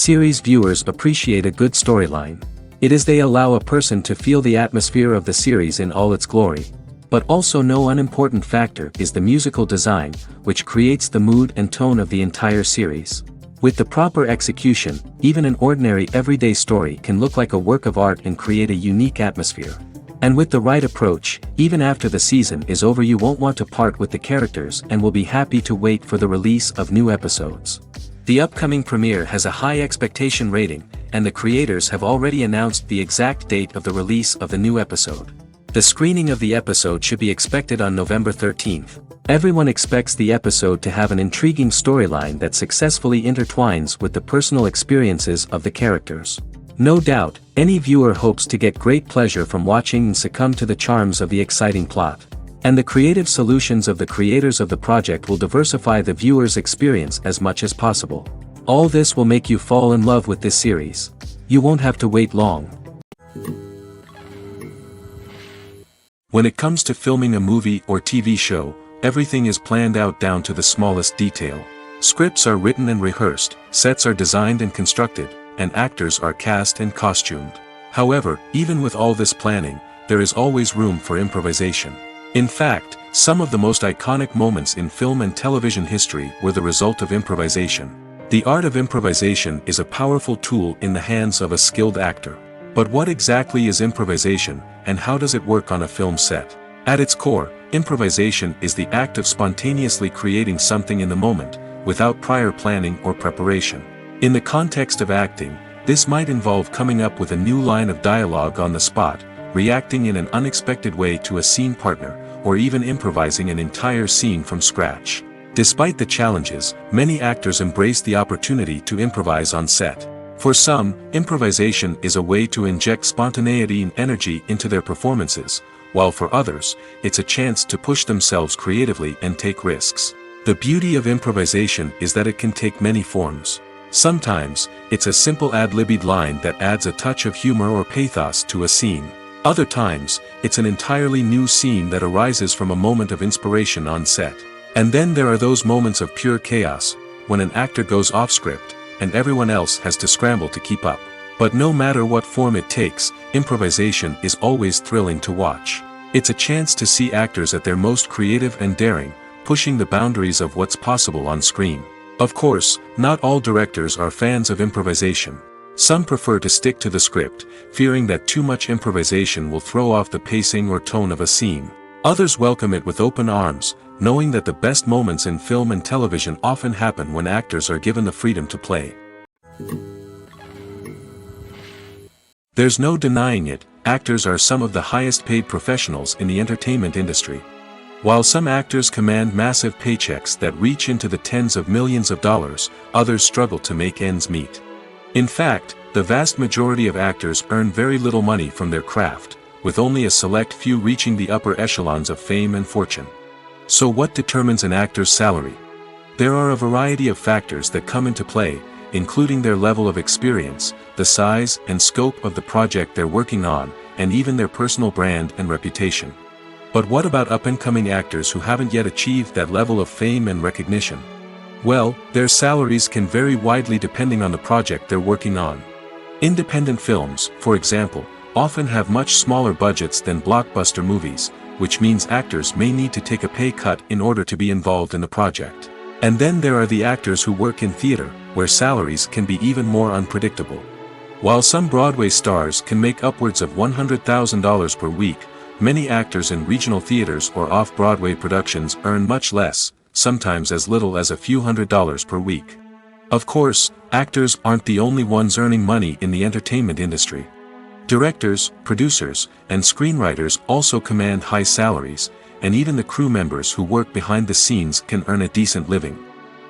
Series viewers appreciate a good storyline. It is they allow a person to feel the atmosphere of the series in all its glory. But also no unimportant factor is the musical design, which creates the mood and tone of the entire series. With the proper execution, even an ordinary everyday story can look like a work of art and create a unique atmosphere. And with the right approach, even after the season is over you won't want to part with the characters and will be happy to wait for the release of new episodes. The upcoming premiere has a high expectation rating, and the creators have already announced the exact date of the release of the new episode. The screening of the episode should be expected on November 13th. Everyone expects the episode to have an intriguing storyline that successfully intertwines with the personal experiences of the characters. No doubt, any viewer hopes to get great pleasure from watching and succumb to the charms of the exciting plot. And the creative solutions of the creators of the project will diversify the viewer's experience as much as possible. All this will make you fall in love with this series. You won't have to wait long. When it comes to filming a movie or TV show, everything is planned out down to the smallest detail. Scripts are written and rehearsed, sets are designed and constructed, and actors are cast and costumed. However, even with all this planning, there is always room for improvisation. In fact, some of the most iconic moments in film and television history were the result of improvisation. The art of improvisation is a powerful tool in the hands of a skilled actor. But what exactly is improvisation, and how does it work on a film set? At its core, improvisation is the act of spontaneously creating something in the moment, without prior planning or preparation. In the context of acting, this might involve coming up with a new line of dialogue on the spot, reacting in an unexpected way to a scene partner, or even improvising an entire scene from scratch. Despite the challenges, many actors embrace the opportunity to improvise on set. For some, improvisation is a way to inject spontaneity and energy into their performances, while for others, it's a chance to push themselves creatively and take risks. The beauty of improvisation is that it can take many forms. Sometimes, it's a simple ad-libbed line that adds a touch of humor or pathos to a scene. Other times, it's an entirely new scene that arises from a moment of inspiration on set. And then there are those moments of pure chaos, when an actor goes off script, and everyone else has to scramble to keep up. But no matter what form it takes, improvisation is always thrilling to watch. It's a chance to see actors at their most creative and daring, pushing the boundaries of what's possible on screen. Of course, not all directors are fans of improvisation. Some prefer to stick to the script, fearing that too much improvisation will throw off the pacing or tone of a scene. Others welcome it with open arms, knowing that the best moments in film and television often happen when actors are given the freedom to play. There's no denying it, actors are some of the highest paid professionals in the entertainment industry. While some actors command massive paychecks that reach into the tens of millions of dollars, others struggle to make ends meet. In fact, the vast majority of actors earn very little money from their craft, with only a select few reaching the upper echelons of fame and fortune. So what determines an actor's salary? There are a variety of factors that come into play, including their level of experience, the size and scope of the project they're working on, and even their personal brand and reputation. But what about up-and-coming actors who haven't yet achieved that level of fame and recognition? Well, their salaries can vary widely depending on the project they're working on. Independent films, for example, often have much smaller budgets than blockbuster movies, which means actors may need to take a pay cut in order to be involved in the project. And then there are the actors who work in theater, where salaries can be even more unpredictable. While some Broadway stars can make upwards of $100,000 per week, many actors in regional theaters or off-Broadway productions earn much less, sometimes as little as a few $100s per week. Of course, actors aren't the only ones earning money in the entertainment industry. Directors, producers, and screenwriters also command high salaries, and even the crew members who work behind the scenes can earn a decent living.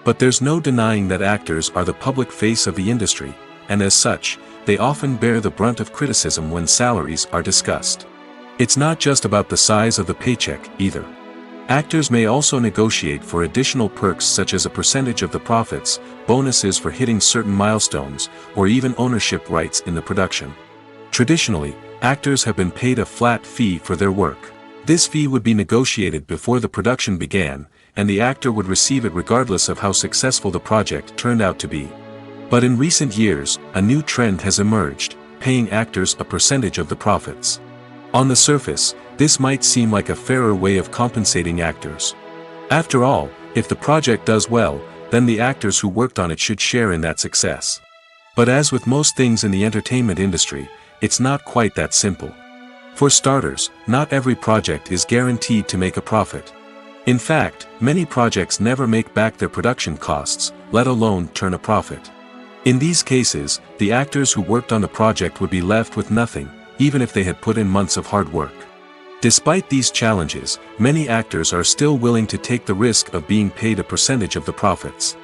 But there's no denying that actors are the public face of the industry, and as such, they often bear the brunt of criticism when salaries are discussed. It's not just about the size of the paycheck, either. Actors may also negotiate for additional perks such as a percentage of the profits, bonuses for hitting certain milestones, or even ownership rights in the production. Traditionally, actors have been paid a flat fee for their work. This fee would be negotiated before the production began, and the actor would receive it regardless of how successful the project turned out to be. But in recent years, a new trend has emerged, paying actors a percentage of the profits. On the surface, this might seem like a fairer way of compensating actors. After all, if the project does well, then the actors who worked on it should share in that success. But as with most things in the entertainment industry, it's not quite that simple. For starters, not every project is guaranteed to make a profit. In fact, many projects never make back their production costs, let alone turn a profit. In these cases, the actors who worked on the project would be left with nothing, even if they had put in months of hard work. Despite these challenges, many actors are still willing to take the risk of being paid a percentage of the profits.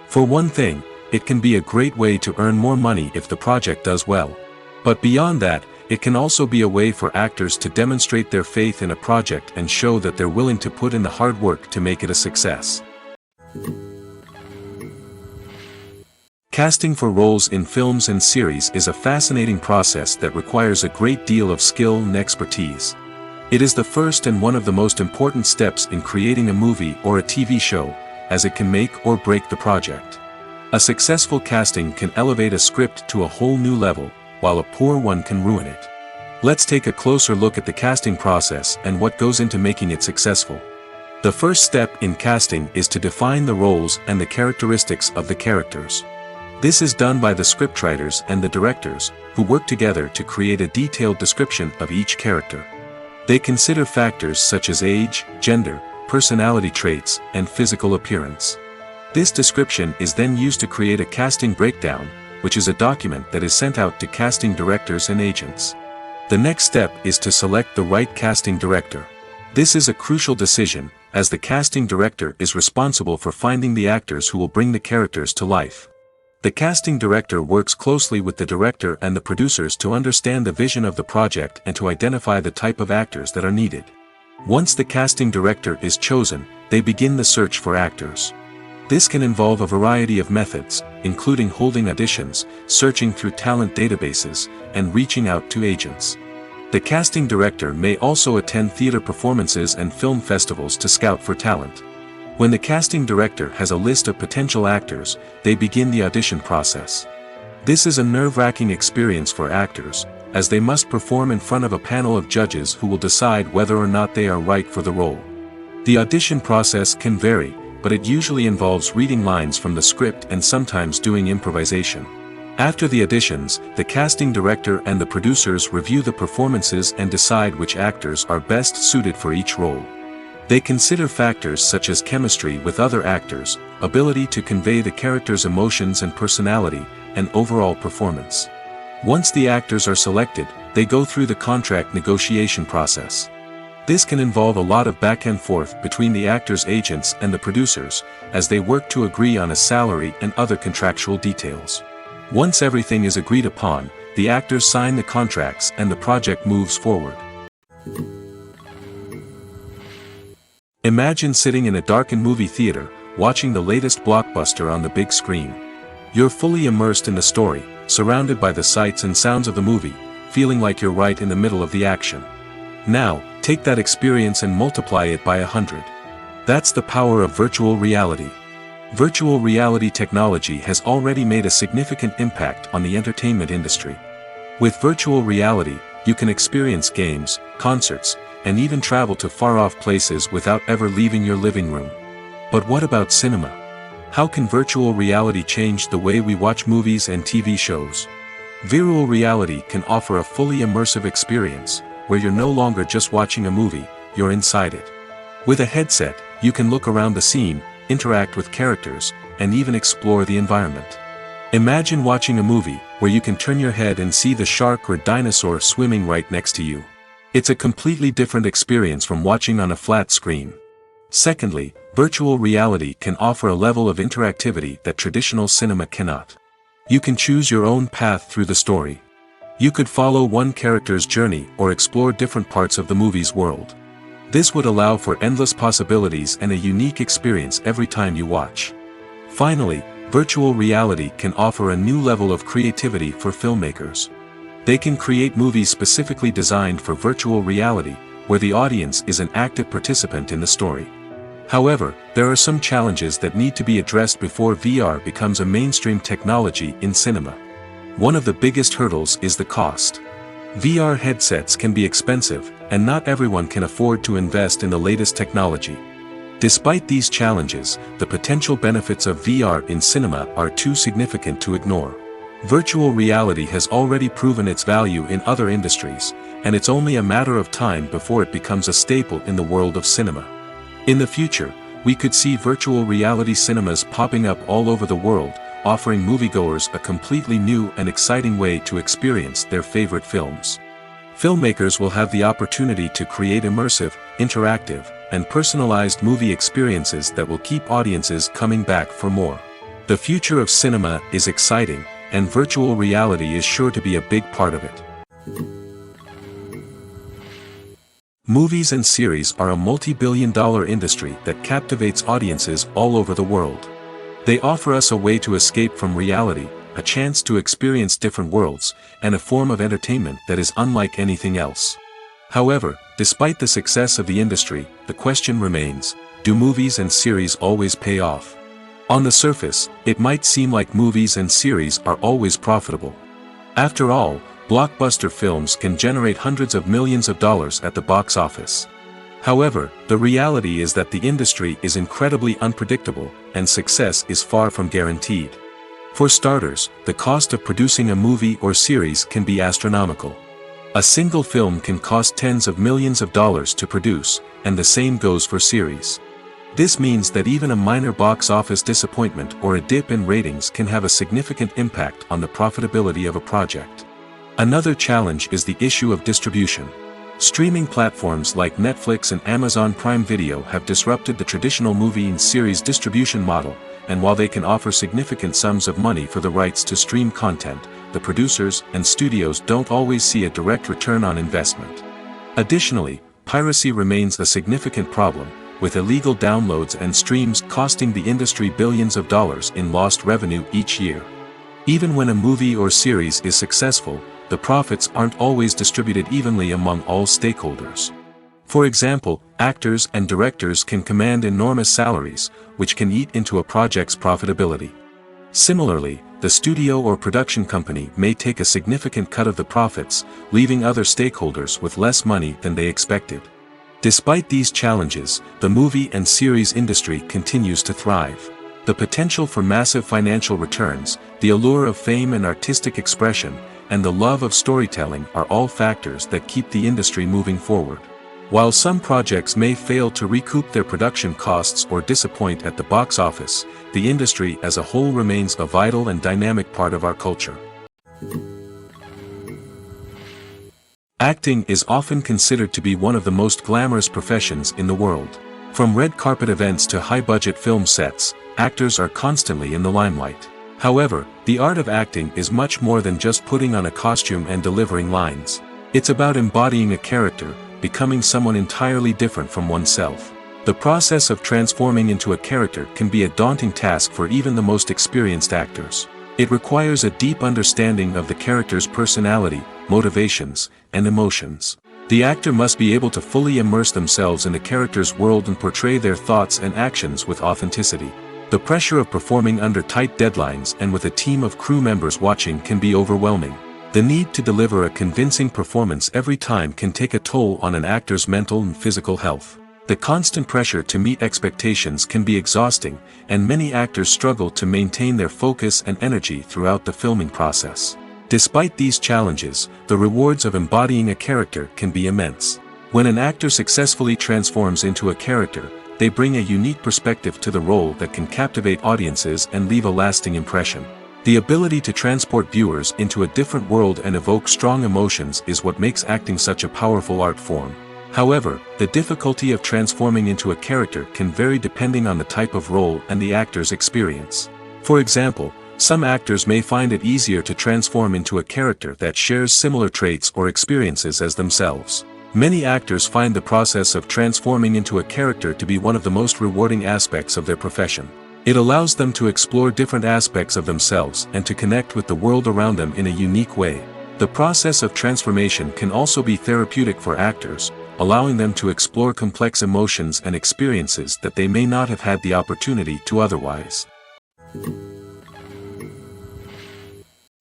For one thing, it can be a great way to earn more money if the project does well. But beyond that, it can also be a way for actors to demonstrate their faith in a project and show that they're willing to put in the hard work to make it a success. Casting for roles in films and series is a fascinating process that requires a great deal of skill and expertise. It is the first and one of the most important steps in creating a movie or a TV show, as it can make or break the project. A successful casting can elevate a script to a whole new level, while a poor one can ruin it. Let's take a closer look at the casting process and what goes into making it successful. The first step in casting is to define the roles and the characteristics of the characters. This is done by the scriptwriters and the directors, who work together to create a detailed description of each character. They consider factors such as age, gender, personality traits, and physical appearance. This description is then used to create a casting breakdown, which is a document that is sent out to casting directors and agents. The next step is to select the right casting director. This is a crucial decision, as the casting director is responsible for finding the actors who will bring the characters to life. The casting director works closely with the director and the producers to understand the vision of the project and to identify the type of actors that are needed. Once the casting director is chosen, they begin the search for actors. This can involve a variety of methods, including holding auditions, searching through talent databases, and reaching out to agents. The casting director may also attend theater performances and film festivals to scout for talent. When the casting director has a list of potential actors, they begin the audition process. This is a nerve-wracking experience for actors, as they must perform in front of a panel of judges who will decide whether or not they are right for the role. The audition process can vary, but it usually involves reading lines from the script and sometimes doing improvisation. After the auditions, the casting director and the producers review the performances and decide which actors are best suited for each role. They consider factors such as chemistry with other actors, ability to convey the character's emotions and personality, and overall performance. Once the actors are selected, they go through the contract negotiation process. This can involve a lot of back and forth between the actors' agents and the producers, as they work to agree on a salary and other contractual details. Once everything is agreed upon, the actors sign the contracts and the project moves forward. Imagine sitting in a darkened movie theater, watching the latest blockbuster on the big screen. You're fully immersed in the story, surrounded by the sights and sounds of the movie, feeling like you're right in the middle of the action. Now, take that experience and multiply it by 100. That's the power of virtual reality. Virtual reality technology has already made a significant impact on the entertainment industry. With virtual reality, you can experience games, concerts, and even travel to far-off places without ever leaving your living room. But what about cinema? How can virtual reality change the way we watch movies and TV shows? Virtual reality can offer a fully immersive experience, where you're no longer just watching a movie, you're inside it. With a headset, you can look around the scene, interact with characters, and even explore the environment. Imagine watching a movie, where you can turn your head and see the shark or dinosaur swimming right next to you. It's a completely different experience from watching on a flat screen. Secondly, virtual reality can offer a level of interactivity that traditional cinema cannot. You can choose your own path through the story. You could follow one character's journey or explore different parts of the movie's world. This would allow for endless possibilities and a unique experience every time you watch. Finally, virtual reality can offer a new level of creativity for filmmakers. They can create movies specifically designed for virtual reality, where the audience is an active participant in the story. However, there are some challenges that need to be addressed before VR becomes a mainstream technology in cinema. One of the biggest hurdles is the cost. VR headsets can be expensive, and not everyone can afford to invest in the latest technology. Despite these challenges, the potential benefits of VR in cinema are too significant to ignore. Virtual reality has already proven its value in other industries, and it's only a matter of time before it becomes a staple in the world of cinema. In the future, we could see virtual reality cinemas popping up all over the world, offering moviegoers a completely new and exciting way to experience their favorite films. Filmmakers will have the opportunity to create immersive, interactive, and personalized movie experiences that will keep audiences coming back for more. The future of cinema is exciting, and virtual reality is sure to be a big part of it. Movies and series are a multi-billion-dollar industry that captivates audiences all over the world. They offer us a way to escape from reality, a chance to experience different worlds, and a form of entertainment that is unlike anything else. However, despite the success of the industry, the question remains, do movies and series always pay off? On the surface, it might seem like movies and series are always profitable. After all, blockbuster films can generate hundreds of millions of dollars at the box office. However, the reality is that the industry is incredibly unpredictable, and success is far from guaranteed. For starters, the cost of producing a movie or series can be astronomical. A single film can cost tens of millions of dollars to produce, and the same goes for series. This means that even a minor box office disappointment or a dip in ratings can have a significant impact on the profitability of a project. Another challenge is the issue of distribution. Streaming platforms like Netflix and Amazon Prime Video have disrupted the traditional movie and series distribution model, and while they can offer significant sums of money for the rights to stream content, the producers and studios don't always see a direct return on investment. Additionally, piracy remains a significant problem, with illegal downloads and streams costing the industry billions of dollars in lost revenue each year. Even when a movie or series is successful, the profits aren't always distributed evenly among all stakeholders. For example, actors and directors can command enormous salaries, which can eat into a project's profitability. Similarly, the studio or production company may take a significant cut of the profits, leaving other stakeholders with less money than they expected. Despite these challenges, the movie and series industry continues to thrive. The potential for massive financial returns, the allure of fame and artistic expression, and the love of storytelling are all factors that keep the industry moving forward. While some projects may fail to recoup their production costs or disappoint at the box office, the industry as a whole remains a vital and dynamic part of our culture. Acting is often considered to be one of the most glamorous professions in the world. From red carpet events to high-budget film sets, actors are constantly in the limelight. However, the art of acting is much more than just putting on a costume and delivering lines. It's about embodying a character, becoming someone entirely different from oneself. The process of transforming into a character can be a daunting task for even the most experienced actors. It requires a deep understanding of the character's personality, motivations, and emotions. The actor must be able to fully immerse themselves in the character's world and portray their thoughts and actions with authenticity. The pressure of performing under tight deadlines and with a team of crew members watching can be overwhelming. The need to deliver a convincing performance every time can take a toll on an actor's mental and physical health. The constant pressure to meet expectations can be exhausting, and many actors struggle to maintain their focus and energy throughout the filming process. Despite these challenges, the rewards of embodying a character can be immense. When an actor successfully transforms into a character, they bring a unique perspective to the role that can captivate audiences and leave a lasting impression. The ability to transport viewers into a different world and evoke strong emotions is what makes acting such a powerful art form. However, the difficulty of transforming into a character can vary depending on the type of role and the actor's experience. For example, some actors may find it easier to transform into a character that shares similar traits or experiences as themselves. Many actors find the process of transforming into a character to be one of the most rewarding aspects of their profession. It allows them to explore different aspects of themselves and to connect with the world around them in a unique way. The process of transformation can also be therapeutic for actors, allowing them to explore complex emotions and experiences that they may not have had the opportunity to otherwise.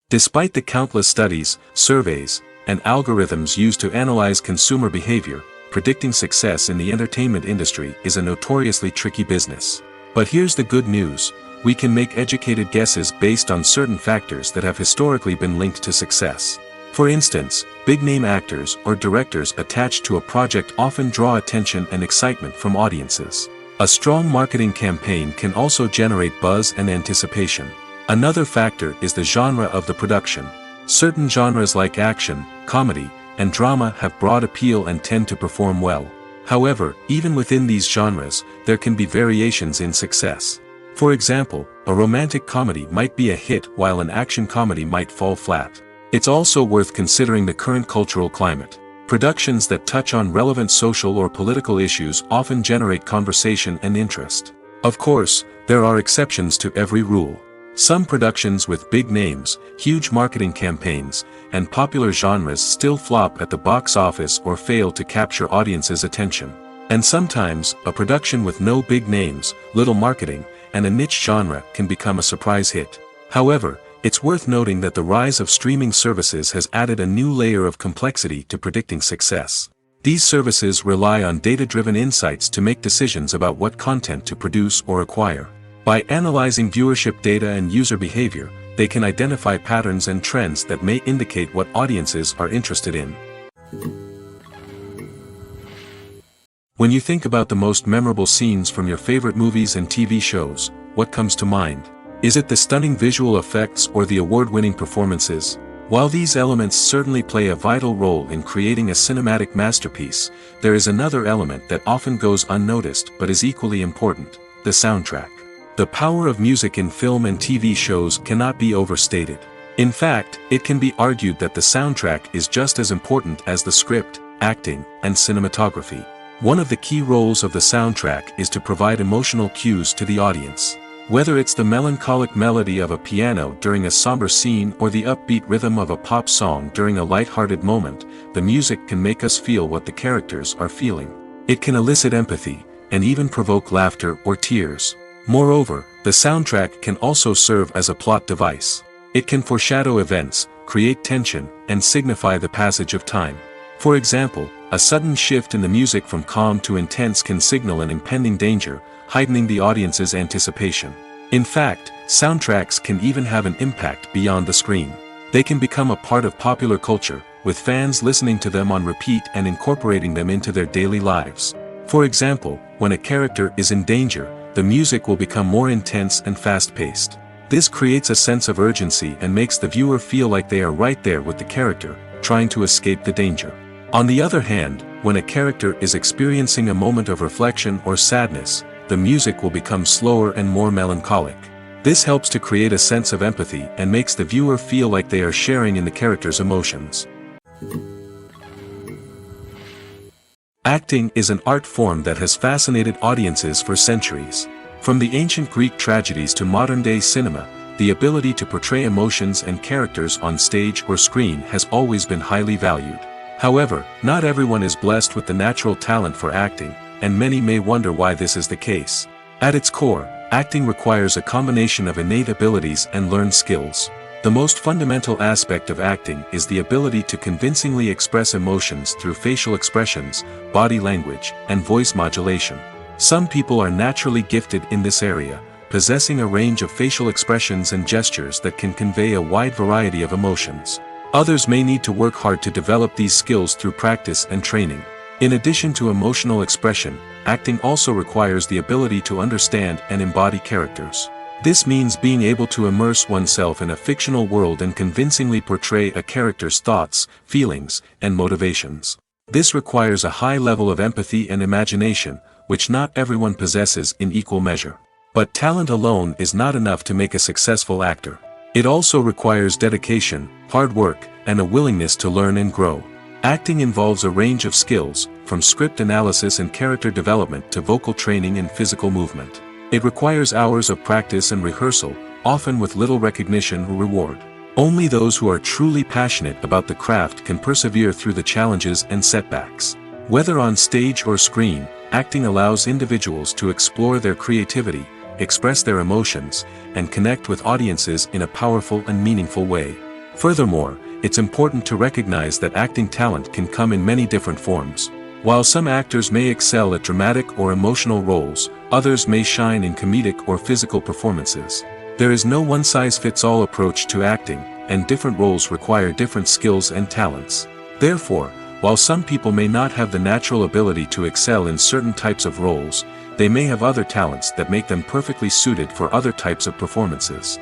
Despite the countless studies, surveys, and algorithms used to analyze consumer behavior, predicting success in the entertainment industry is a notoriously tricky business. But here's the good news: we can make educated guesses based on certain factors that have historically been linked to success. For instance, big-name actors or directors attached to a project often draw attention and excitement from audiences. A strong marketing campaign can also generate buzz and anticipation. Another factor is the genre of the production. Certain genres like action, comedy, and drama have broad appeal and tend to perform well. However, even within these genres, there can be variations in success. For example, a romantic comedy might be a hit while an action comedy might fall flat. It's also worth considering the current cultural climate. Productions that touch on relevant social or political issues often generate conversation and interest. Of course, there are exceptions to every rule. Some productions with big names, huge marketing campaigns, and popular genres still flop at the box office or fail to capture audiences' attention. And sometimes, a production with no big names, little marketing, and a niche genre can become a surprise hit. However, it's worth noting that the rise of streaming services has added a new layer of complexity to predicting success. These services rely on data-driven insights to make decisions about what content to produce or acquire. By analyzing viewership data and user behavior, they can identify patterns and trends that may indicate what audiences are interested in. When you think about the most memorable scenes from your favorite movies and TV shows, what comes to mind? Is it the stunning visual effects or the award-winning performances? While these elements certainly play a vital role in creating a cinematic masterpiece, there is another element that often goes unnoticed but is equally important: the soundtrack. The power of music in film and TV shows cannot be overstated. In fact, it can be argued that the soundtrack is just as important as the script, acting, and cinematography. One of the key roles of the soundtrack is to provide emotional cues to the audience. Whether it's the melancholic melody of a piano during a somber scene or the upbeat rhythm of a pop song during a light-hearted moment, the music can make us feel what the characters are feeling. It can elicit empathy, and even provoke laughter or tears. Moreover, the soundtrack can also serve as a plot device. It can foreshadow events, create tension, and signify the passage of time. For example, a sudden shift in the music from calm to intense can signal an impending danger, heightening the audience's anticipation. In fact, soundtracks can even have an impact beyond the screen. They can become a part of popular culture, with fans listening to them on repeat and incorporating them into their daily lives. For example, when a character is in danger, the music will become more intense and fast-paced. This creates a sense of urgency and makes the viewer feel like they are right there with the character, trying to escape the danger. On the other hand, when a character is experiencing a moment of reflection or sadness, the music will become slower and more melancholic. This helps to create a sense of empathy and makes the viewer feel like they are sharing in the character's emotions. Acting is an art form that has fascinated audiences for centuries. From the ancient Greek tragedies to modern-day cinema, the ability to portray emotions and characters on stage or screen has always been highly valued. However, not everyone is blessed with the natural talent for acting, and many may wonder why this is the case. At its core, acting requires a combination of innate abilities and learned skills. The most fundamental aspect of acting is the ability to convincingly express emotions through facial expressions, body language, and voice modulation. Some people are naturally gifted in this area, possessing a range of facial expressions and gestures that can convey a wide variety of emotions. Others may need to work hard to develop these skills through practice and training. In addition to emotional expression, acting also requires the ability to understand and embody characters. This means being able to immerse oneself in a fictional world and convincingly portray a character's thoughts, feelings, and motivations. This requires a high level of empathy and imagination, which not everyone possesses in equal measure. But talent alone is not enough to make a successful actor. It also requires dedication, hard work, and a willingness to learn and grow. Acting involves a range of skills, from script analysis and character development to vocal training and physical movement. It requires hours of practice and rehearsal, often with little recognition or reward. Only those who are truly passionate about the craft can persevere through the challenges and setbacks. Whether on stage or screen, acting allows individuals to explore their creativity, express their emotions, and connect with audiences in a powerful and meaningful way. Furthermore, it's important to recognize that acting talent can come in many different forms. While some actors may excel at dramatic or emotional roles, others may shine in comedic or physical performances. There is no one-size-fits-all approach to acting, and different roles require different skills and talents. Therefore, while some people may not have the natural ability to excel in certain types of roles, they may have other talents that make them perfectly suited for other types of performances.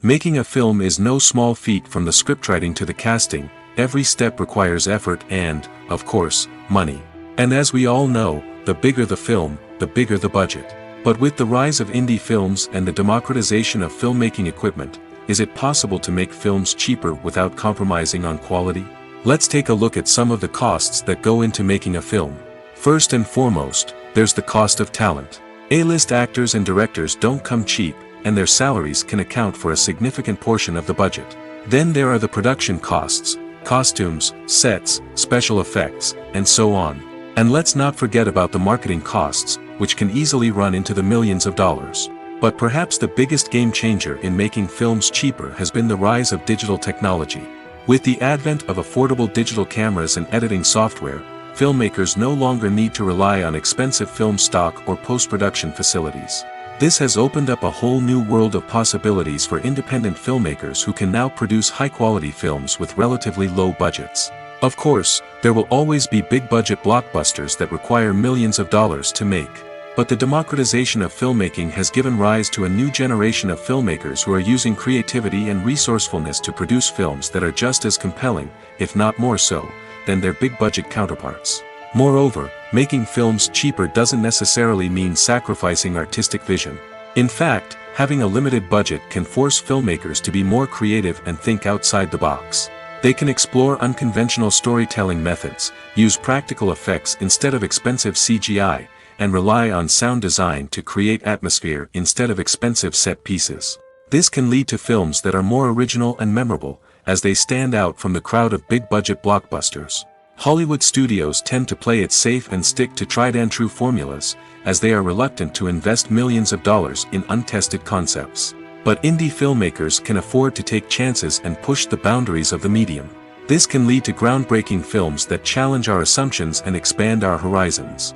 Making a film is no small feat. From the scriptwriting to the casting, every step requires effort and, of course, money. And as we all know, the bigger the film, the bigger the budget. But with the rise of indie films and the democratization of filmmaking equipment, is it possible to make films cheaper without compromising on quality? Let's take a look at some of the costs that go into making a film. First and foremost, there's the cost of talent. A-list actors and directors don't come cheap, and their salaries can account for a significant portion of the budget. Then there are the production costs, costumes, sets, special effects, and so on. And let's not forget about the marketing costs, which can easily run into the millions of dollars. But perhaps the biggest game changer in making films cheaper has been the rise of digital technology. With the advent of affordable digital cameras and editing software, filmmakers no longer need to rely on expensive film stock or post-production facilities. This has opened up a whole new world of possibilities for independent filmmakers who can now produce high-quality films with relatively low budgets. Of course, there will always be big-budget blockbusters that require millions of dollars to make. But the democratization of filmmaking has given rise to a new generation of filmmakers who are using creativity and resourcefulness to produce films that are just as compelling, if not more so, than their big-budget counterparts. Moreover, making films cheaper doesn't necessarily mean sacrificing artistic vision. In fact, having a limited budget can force filmmakers to be more creative and think outside the box. They can explore unconventional storytelling methods, use practical effects instead of expensive CGI, and rely on sound design to create atmosphere instead of expensive set pieces. This can lead to films that are more original and memorable, as they stand out from the crowd of big-budget blockbusters. Hollywood studios tend to play it safe and stick to tried-and-true formulas, as they are reluctant to invest millions of dollars in untested concepts. But indie filmmakers can afford to take chances and push the boundaries of the medium. This can lead to groundbreaking films that challenge our assumptions and expand our horizons.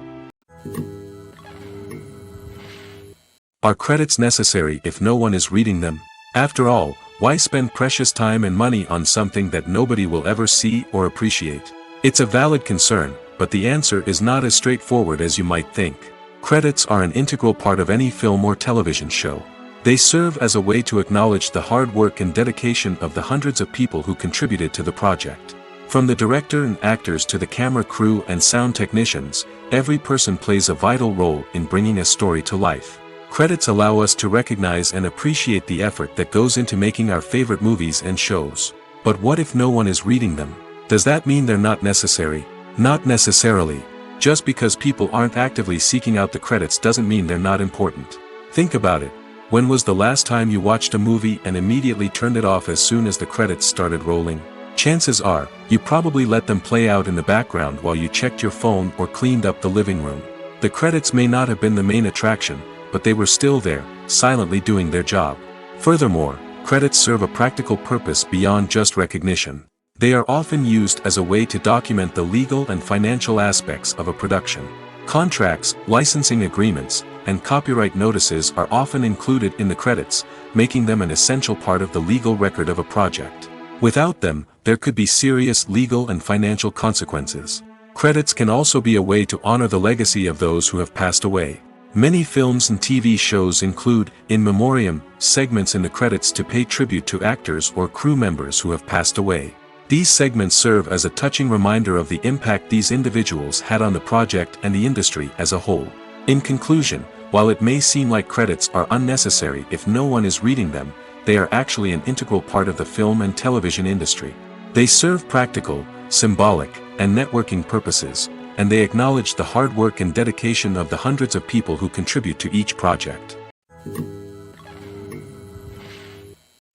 Are credits necessary if no one is reading them? After all, why spend precious time and money on something that nobody will ever see or appreciate? It's a valid concern, but the answer is not as straightforward as you might think. Credits are an integral part of any film or television show. They serve as a way to acknowledge the hard work and dedication of the hundreds of people who contributed to the project. From the director and actors to the camera crew and sound technicians, every person plays a vital role in bringing a story to life. Credits allow us to recognize and appreciate the effort that goes into making our favorite movies and shows. But what if no one is reading them? Does that mean they're not necessary? Not necessarily. Just because people aren't actively seeking out the credits doesn't mean they're not important. Think about it. When was the last time you watched a movie and immediately turned it off as soon as the credits started rolling? Chances are, you probably let them play out in the background while you checked your phone or cleaned up the living room. The credits may not have been the main attraction, but they were still there, silently doing their job. Furthermore, credits serve a practical purpose beyond just recognition. They are often used as a way to document the legal and financial aspects of a production. Contracts, licensing agreements, and copyright notices are often included in the credits, making them an essential part of the legal record of a project. Without them, there could be serious legal and financial consequences. Credits can also be a way to honor the legacy of those who have passed away. Many films and TV shows include, in memoriam, segments in the credits to pay tribute to actors or crew members who have passed away. These segments serve as a touching reminder of the impact these individuals had on the project and the industry as a whole. In conclusion, while it may seem like credits are unnecessary if no one is reading them, they are actually an integral part of the film and television industry. They serve practical, symbolic, and networking purposes, and they acknowledge the hard work and dedication of the hundreds of people who contribute to each project.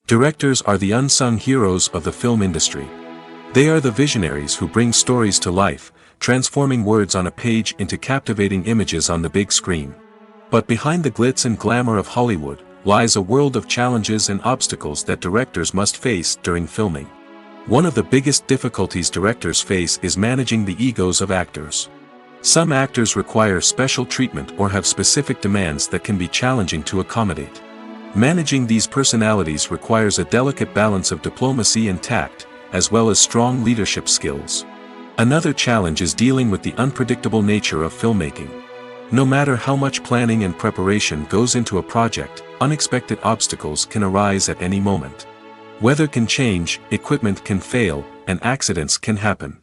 Directors are the unsung heroes of the film industry. They are the visionaries who bring stories to life, transforming words on a page into captivating images on the big screen. But behind the glitz and glamour of Hollywood lies a world of challenges and obstacles that directors must face during filming. One of the biggest difficulties directors face is managing the egos of actors. Some actors require special treatment or have specific demands that can be challenging to accommodate. Managing these personalities requires a delicate balance of diplomacy and tact, as well as strong leadership skills. Another challenge is dealing with the unpredictable nature of filmmaking. No matter how much planning and preparation goes into a project, unexpected obstacles can arise at any moment. Weather can change, equipment can fail, and accidents can happen.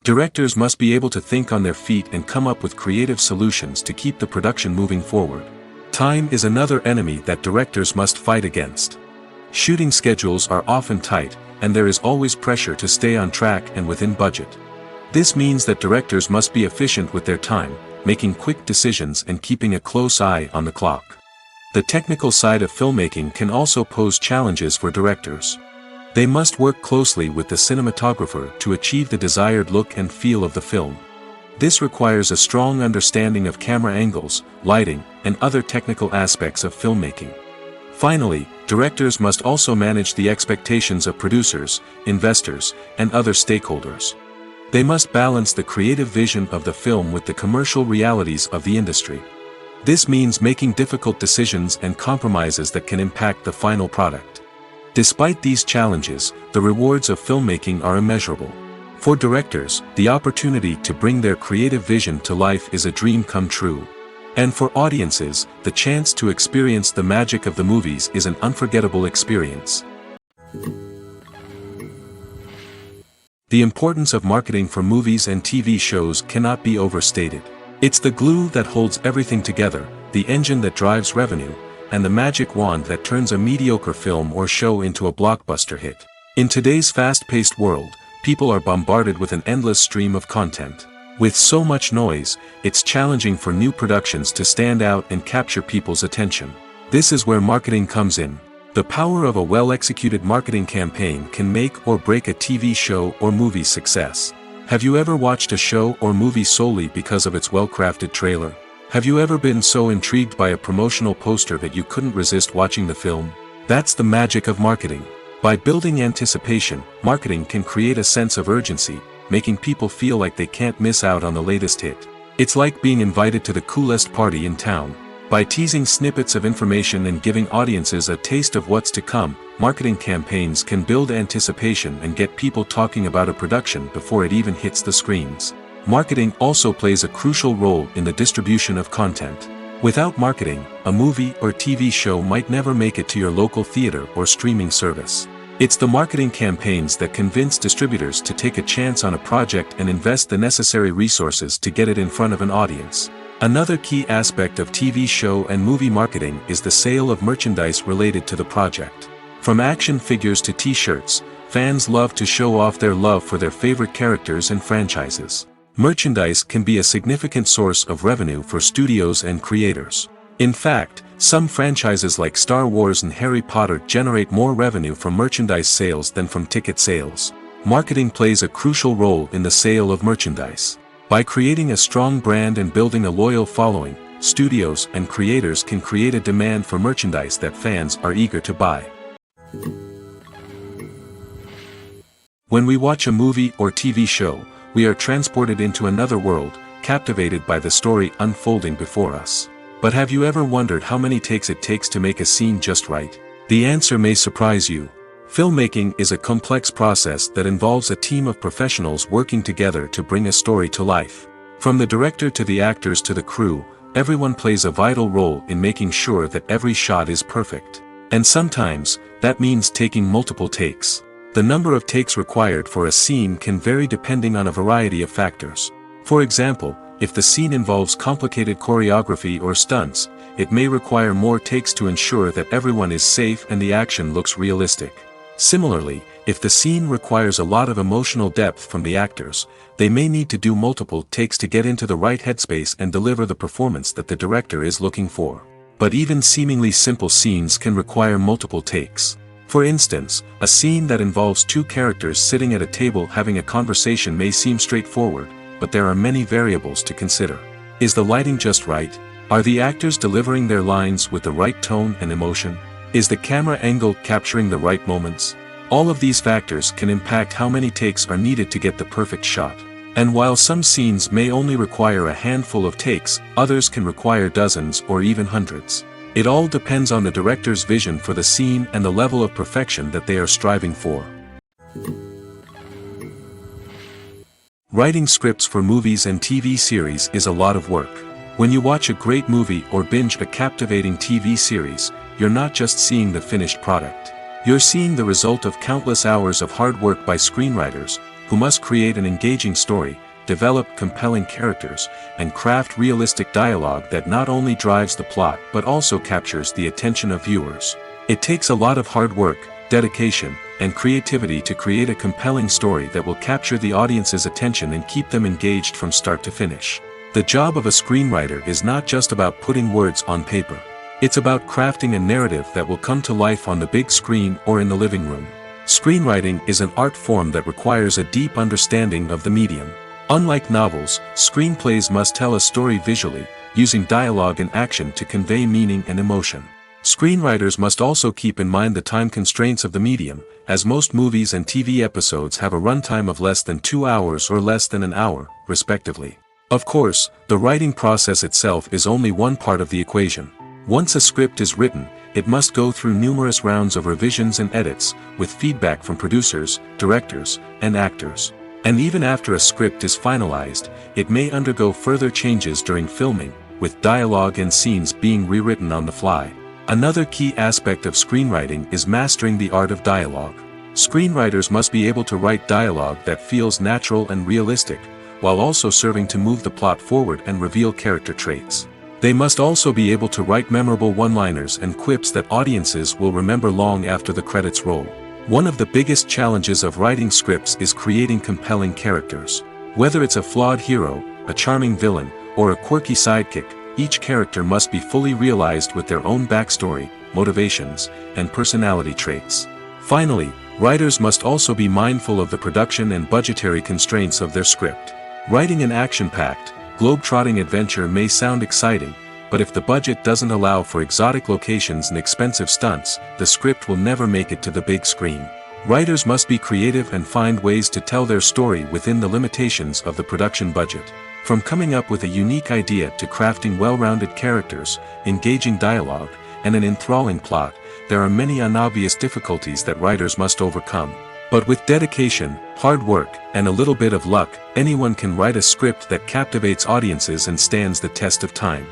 Directors must be able to think on their feet and come up with creative solutions to keep the production moving forward. Time is another enemy that directors must fight against. Shooting schedules are often tight, and there is always pressure to stay on track and within budget. This means that directors must be efficient with their time, making quick decisions and keeping a close eye on the clock. The technical side of filmmaking can also pose challenges for directors. They must work closely with the cinematographer to achieve the desired look and feel of the film. This requires a strong understanding of camera angles, lighting, and other technical aspects of filmmaking. Finally, directors must also manage the expectations of producers, investors, and other stakeholders. They must balance the creative vision of the film with the commercial realities of the industry. This means making difficult decisions and compromises that can impact the final product. Despite these challenges, the rewards of filmmaking are immeasurable. For directors, the opportunity to bring their creative vision to life is a dream come true. And for audiences, the chance to experience the magic of the movies is an unforgettable experience. The importance of marketing for movies and TV shows cannot be overstated. It's the glue that holds everything together, the engine that drives revenue, and the magic wand that turns a mediocre film or show into a blockbuster hit. In today's fast-paced world, people are bombarded with an endless stream of content. With so much noise, it's challenging for new productions to stand out and capture people's attention. This is where marketing comes in. The power of a well-executed marketing campaign can make or break a TV show or movie's success. Have you ever watched a show or movie solely because of its well-crafted trailer? Have you ever been so intrigued by a promotional poster that you couldn't resist watching the film? That's the magic of marketing. By building anticipation, marketing can create a sense of urgency, making people feel like they can't miss out on the latest hit. It's like being invited to the coolest party in town. By teasing snippets of information and giving audiences a taste of what's to come, marketing campaigns can build anticipation and get people talking about a production before it even hits the screens. Marketing also plays a crucial role in the distribution of content. Without marketing, a movie or TV show might never make it to your local theater or streaming service. It's the marketing campaigns that convince distributors to take a chance on a project and invest the necessary resources to get it in front of an audience. Another key aspect of TV show and movie marketing is the sale of merchandise related to the project. From action figures to t-shirts, fans love to show off their love for their favorite characters and franchises. Merchandise can be a significant source of revenue for studios and creators. In fact, some franchises like Star Wars and Harry Potter generate more revenue from merchandise sales than from ticket sales. Marketing plays a crucial role in the sale of merchandise. By creating a strong brand and building a loyal following, studios and creators can create a demand for merchandise that fans are eager to buy. When we watch a movie or TV show, we are transported into another world, captivated by the story unfolding before us. But have you ever wondered how many takes it takes to make a scene just right? The answer may surprise you. Filmmaking is a complex process that involves a team of professionals working together to bring a story to life. From the director to the actors to the crew, everyone plays a vital role in making sure that every shot is perfect. And sometimes, that means taking multiple takes. The number of takes required for a scene can vary depending on a variety of factors. For example, if the scene involves complicated choreography or stunts, it may require more takes to ensure that everyone is safe and the action looks realistic. Similarly, if the scene requires a lot of emotional depth from the actors, they may need to do multiple takes to get into the right headspace and deliver the performance that the director is looking for. But even seemingly simple scenes can require multiple takes. For instance, a scene that involves two characters sitting at a table having a conversation may seem straightforward, but there are many variables to consider. Is the lighting just right? Are the actors delivering their lines with the right tone and emotion? Is the camera angle capturing the right moments? All of these factors can impact how many takes are needed to get the perfect shot. And while some scenes may only require a handful of takes, others can require dozens or even hundreds. It all depends on the director's vision for the scene and the level of perfection that they are striving for. Writing scripts for movies and TV series is a lot of work. When you watch a great movie or binge a captivating TV series, you're not just seeing the finished product. You're seeing the result of countless hours of hard work by screenwriters, who must create an engaging story, develop compelling characters, and craft realistic dialogue that not only drives the plot but also captures the attention of viewers. It takes a lot of hard work, dedication, and creativity to create a compelling story that will capture the audience's attention and keep them engaged from start to finish. The job of a screenwriter is not just about putting words on paper. It's about crafting a narrative that will come to life on the big screen or in the living room. Screenwriting is an art form that requires a deep understanding of the medium. Unlike novels, screenplays must tell a story visually, using dialogue and action to convey meaning and emotion. Screenwriters must also keep in mind the time constraints of the medium, as most movies and TV episodes have a runtime of less than 2 hours or less than an hour, respectively. Of course, the writing process itself is only one part of the equation. Once a script is written, it must go through numerous rounds of revisions and edits, with feedback from producers, directors, and actors. And even after a script is finalized, it may undergo further changes during filming, with dialogue and scenes being rewritten on the fly. Another key aspect of screenwriting is mastering the art of dialogue. Screenwriters must be able to write dialogue that feels natural and realistic, while also serving to move the plot forward and reveal character traits. They must also be able to write memorable one-liners and quips that audiences will remember long after the credits roll. One of the biggest challenges of writing scripts is creating compelling characters. Whether it's a flawed hero, a charming villain, or a quirky sidekick, each character must be fully realized with their own backstory, motivations, and personality traits. Finally, writers must also be mindful of the production and budgetary constraints of their script. Writing an action-packed, globe-trotting adventure may sound exciting, but if the budget doesn't allow for exotic locations and expensive stunts, the script will never make it to the big screen. Writers must be creative and find ways to tell their story within the limitations of the production budget. From coming up with a unique idea to crafting well-rounded characters, engaging dialogue, and an enthralling plot, there are many unobvious difficulties that writers must overcome. But with dedication, hard work, and a little bit of luck, anyone can write a script that captivates audiences and stands the test of time.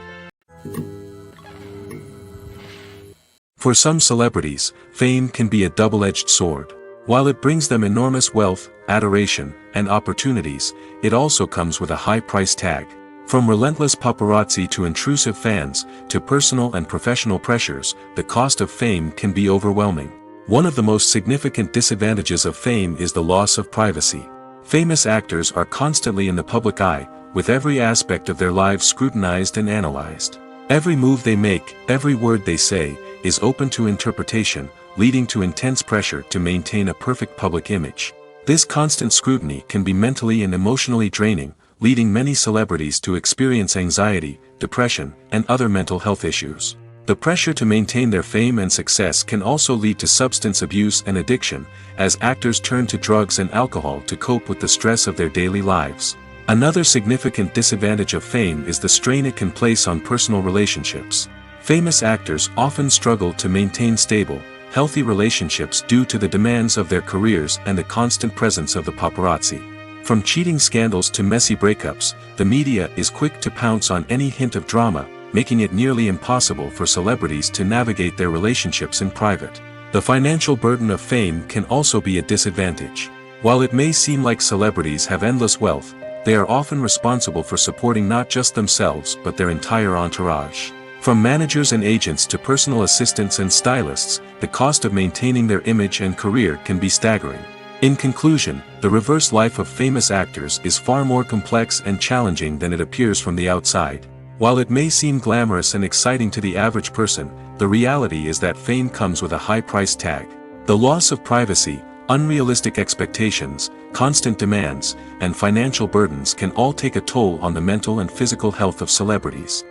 For some celebrities, fame can be a double-edged sword. While it brings them enormous wealth, adoration, and opportunities, it also comes with a high price tag. From relentless paparazzi to intrusive fans, to personal and professional pressures, the cost of fame can be overwhelming. One of the most significant disadvantages of fame is the loss of privacy. Famous actors are constantly in the public eye, with every aspect of their lives scrutinized and analyzed. Every move they make, every word they say, is open to interpretation, leading to intense pressure to maintain a perfect public image. This constant scrutiny can be mentally and emotionally draining, leading many celebrities to experience anxiety, depression, and other mental health issues. The pressure to maintain their fame and success can also lead to substance abuse and addiction, as actors turn to drugs and alcohol to cope with the stress of their daily lives. Another significant disadvantage of fame is the strain it can place on personal relationships. Famous actors often struggle to maintain stable, healthy relationships due to the demands of their careers and the constant presence of the paparazzi. From cheating scandals to messy breakups, the media is quick to pounce on any hint of drama, making it nearly impossible for celebrities to navigate their relationships in private. The financial burden of fame can also be a disadvantage. While it may seem like celebrities have endless wealth, they are often responsible for supporting not just themselves but their entire entourage. From managers and agents to personal assistants and stylists, the cost of maintaining their image and career can be staggering. In conclusion, the reverse life of famous actors is far more complex and challenging than it appears from the outside. While it may seem glamorous and exciting to the average person, the reality is that fame comes with a high price tag. The loss of privacy, unrealistic expectations, constant demands, and financial burdens can all take a toll on the mental and physical health of celebrities.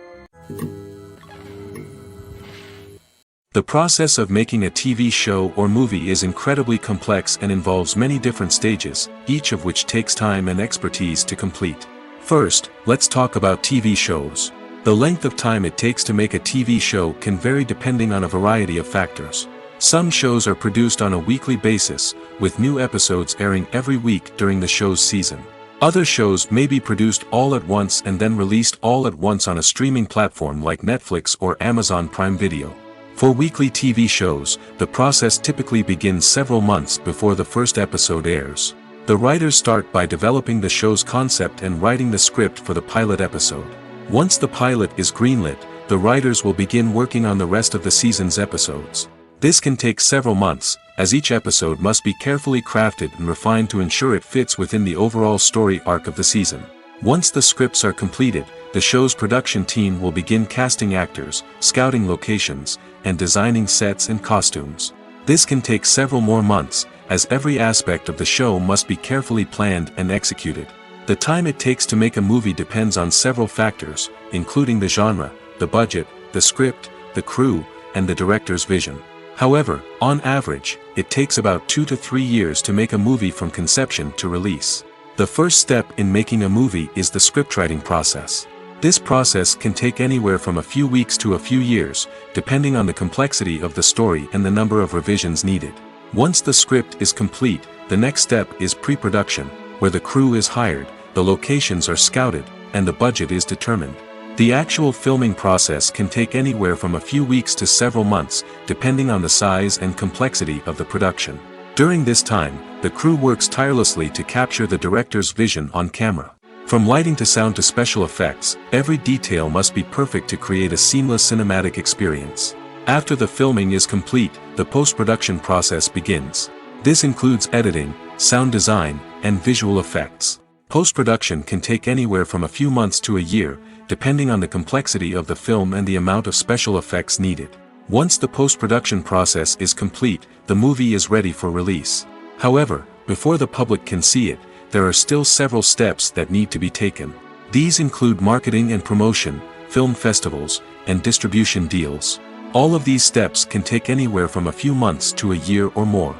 The process of making a TV show or movie is incredibly complex and involves many different stages, each of which takes time and expertise to complete. First, let's talk about TV shows. The length of time it takes to make a TV show can vary depending on a variety of factors. Some shows are produced on a weekly basis, with new episodes airing every week during the show's season. Other shows may be produced all at once and then released all at once on a streaming platform like Netflix or Amazon Prime Video. For weekly TV shows, the process typically begins several months before the first episode airs. The writers start by developing the show's concept and writing the script for the pilot episode. Once the pilot is greenlit, the writers will begin working on the rest of the season's episodes. This can take several months, as each episode must be carefully crafted and refined to ensure it fits within the overall story arc of the season. Once the scripts are completed, the show's production team will begin casting actors, scouting locations, and designing sets and costumes. This can take several more months, as every aspect of the show must be carefully planned and executed. The time it takes to make a movie depends on several factors, including the genre, the budget, the script, the crew, and the director's vision. However, on average, it takes about 2 to 3 years to make a movie from conception to release. The first step in making a movie is the scriptwriting process. This process can take anywhere from a few weeks to a few years, depending on the complexity of the story and the number of revisions needed. Once the script is complete, the next step is pre-production, where the crew is hired, the locations are scouted, and the budget is determined. The actual filming process can take anywhere from a few weeks to several months, depending on the size and complexity of the production. During this time, the crew works tirelessly to capture the director's vision on camera. From lighting to sound to special effects, every detail must be perfect to create a seamless cinematic experience. After the filming is complete, the post-production process begins. This includes editing, sound design, and visual effects. Post-production can take anywhere from a few months to a year, depending on the complexity of the film and the amount of special effects needed. Once the post-production process is complete, the movie is ready for release. However, before the public can see it, there are still several steps that need to be taken. These include marketing and promotion, film festivals, and distribution deals. All of these steps can take anywhere from a few months to a year or more.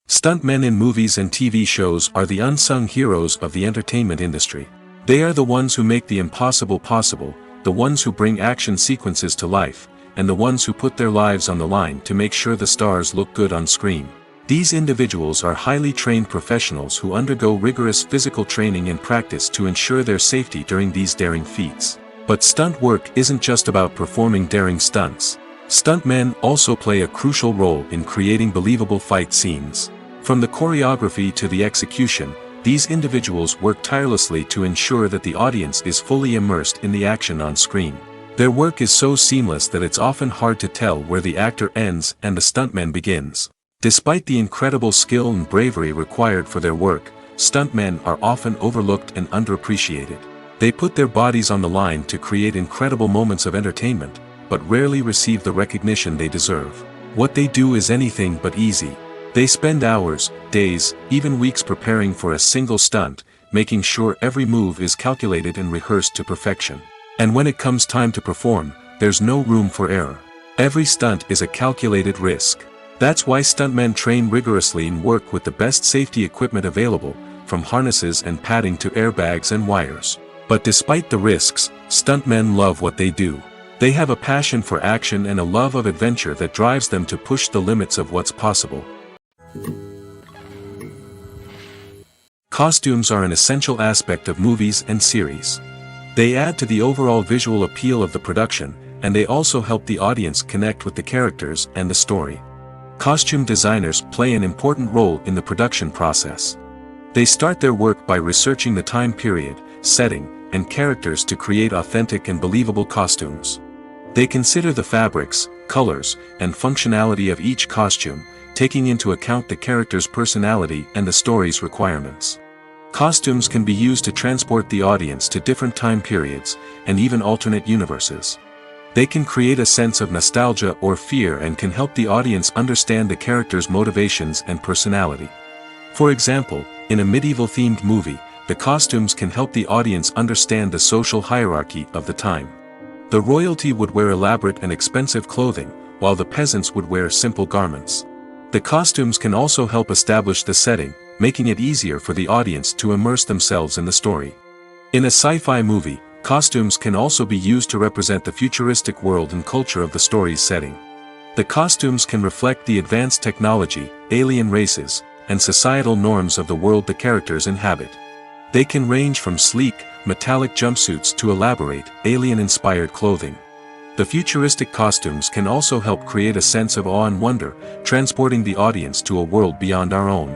Stuntmen in movies and TV shows are the unsung heroes of the entertainment industry. They are the ones who make the impossible possible, the ones who bring action sequences to life, and the ones who put their lives on the line to make sure the stars look good on screen. These individuals are highly trained professionals who undergo rigorous physical training and practice to ensure their safety during these daring feats. But stunt work isn't just about performing daring stunts. Stuntmen also play a crucial role in creating believable fight scenes. From the choreography to the execution, these individuals work tirelessly to ensure that the audience is fully immersed in the action on screen. Their work is so seamless that it's often hard to tell where the actor ends and the stuntman begins. Despite the incredible skill and bravery required for their work, stuntmen are often overlooked and underappreciated. They put their bodies on the line to create incredible moments of entertainment, but rarely receive the recognition they deserve. What they do is anything but easy. They spend hours, days, even weeks preparing for a single stunt, making sure every move is calculated and rehearsed to perfection. And when it comes time to perform, there's no room for error. Every stunt is a calculated risk. That's why stuntmen train rigorously and work with the best safety equipment available, from harnesses and padding to airbags and wires. But despite the risks, stuntmen love what they do. They have a passion for action and a love of adventure that drives them to push the limits of what's possible. Costumes are an essential aspect of movies and series. They add to the overall visual appeal of the production, and they also help the audience connect with the characters and the story. Costume designers play an important role in the production process. They start their work by researching the time period, setting, and characters to create authentic and believable costumes. They consider the fabrics, colors, and functionality of each costume, taking into account the character's personality and the story's requirements. Costumes can be used to transport the audience to different time periods, and even alternate universes. They can create a sense of nostalgia or fear and can help the audience understand the character's motivations and personality. For example, in a medieval-themed movie, the costumes can help the audience understand the social hierarchy of the time. The royalty would wear elaborate and expensive clothing, while the peasants would wear simple garments. The costumes can also help establish the setting, making it easier for the audience to immerse themselves in the story. In a sci-fi movie, costumes can also be used to represent the futuristic world and culture of the story's setting. The costumes can reflect the advanced technology, alien races, and societal norms of the world the characters inhabit. They can range from sleek, metallic jumpsuits to elaborate, alien-inspired clothing. The futuristic costumes can also help create a sense of awe and wonder, transporting the audience to a world beyond our own.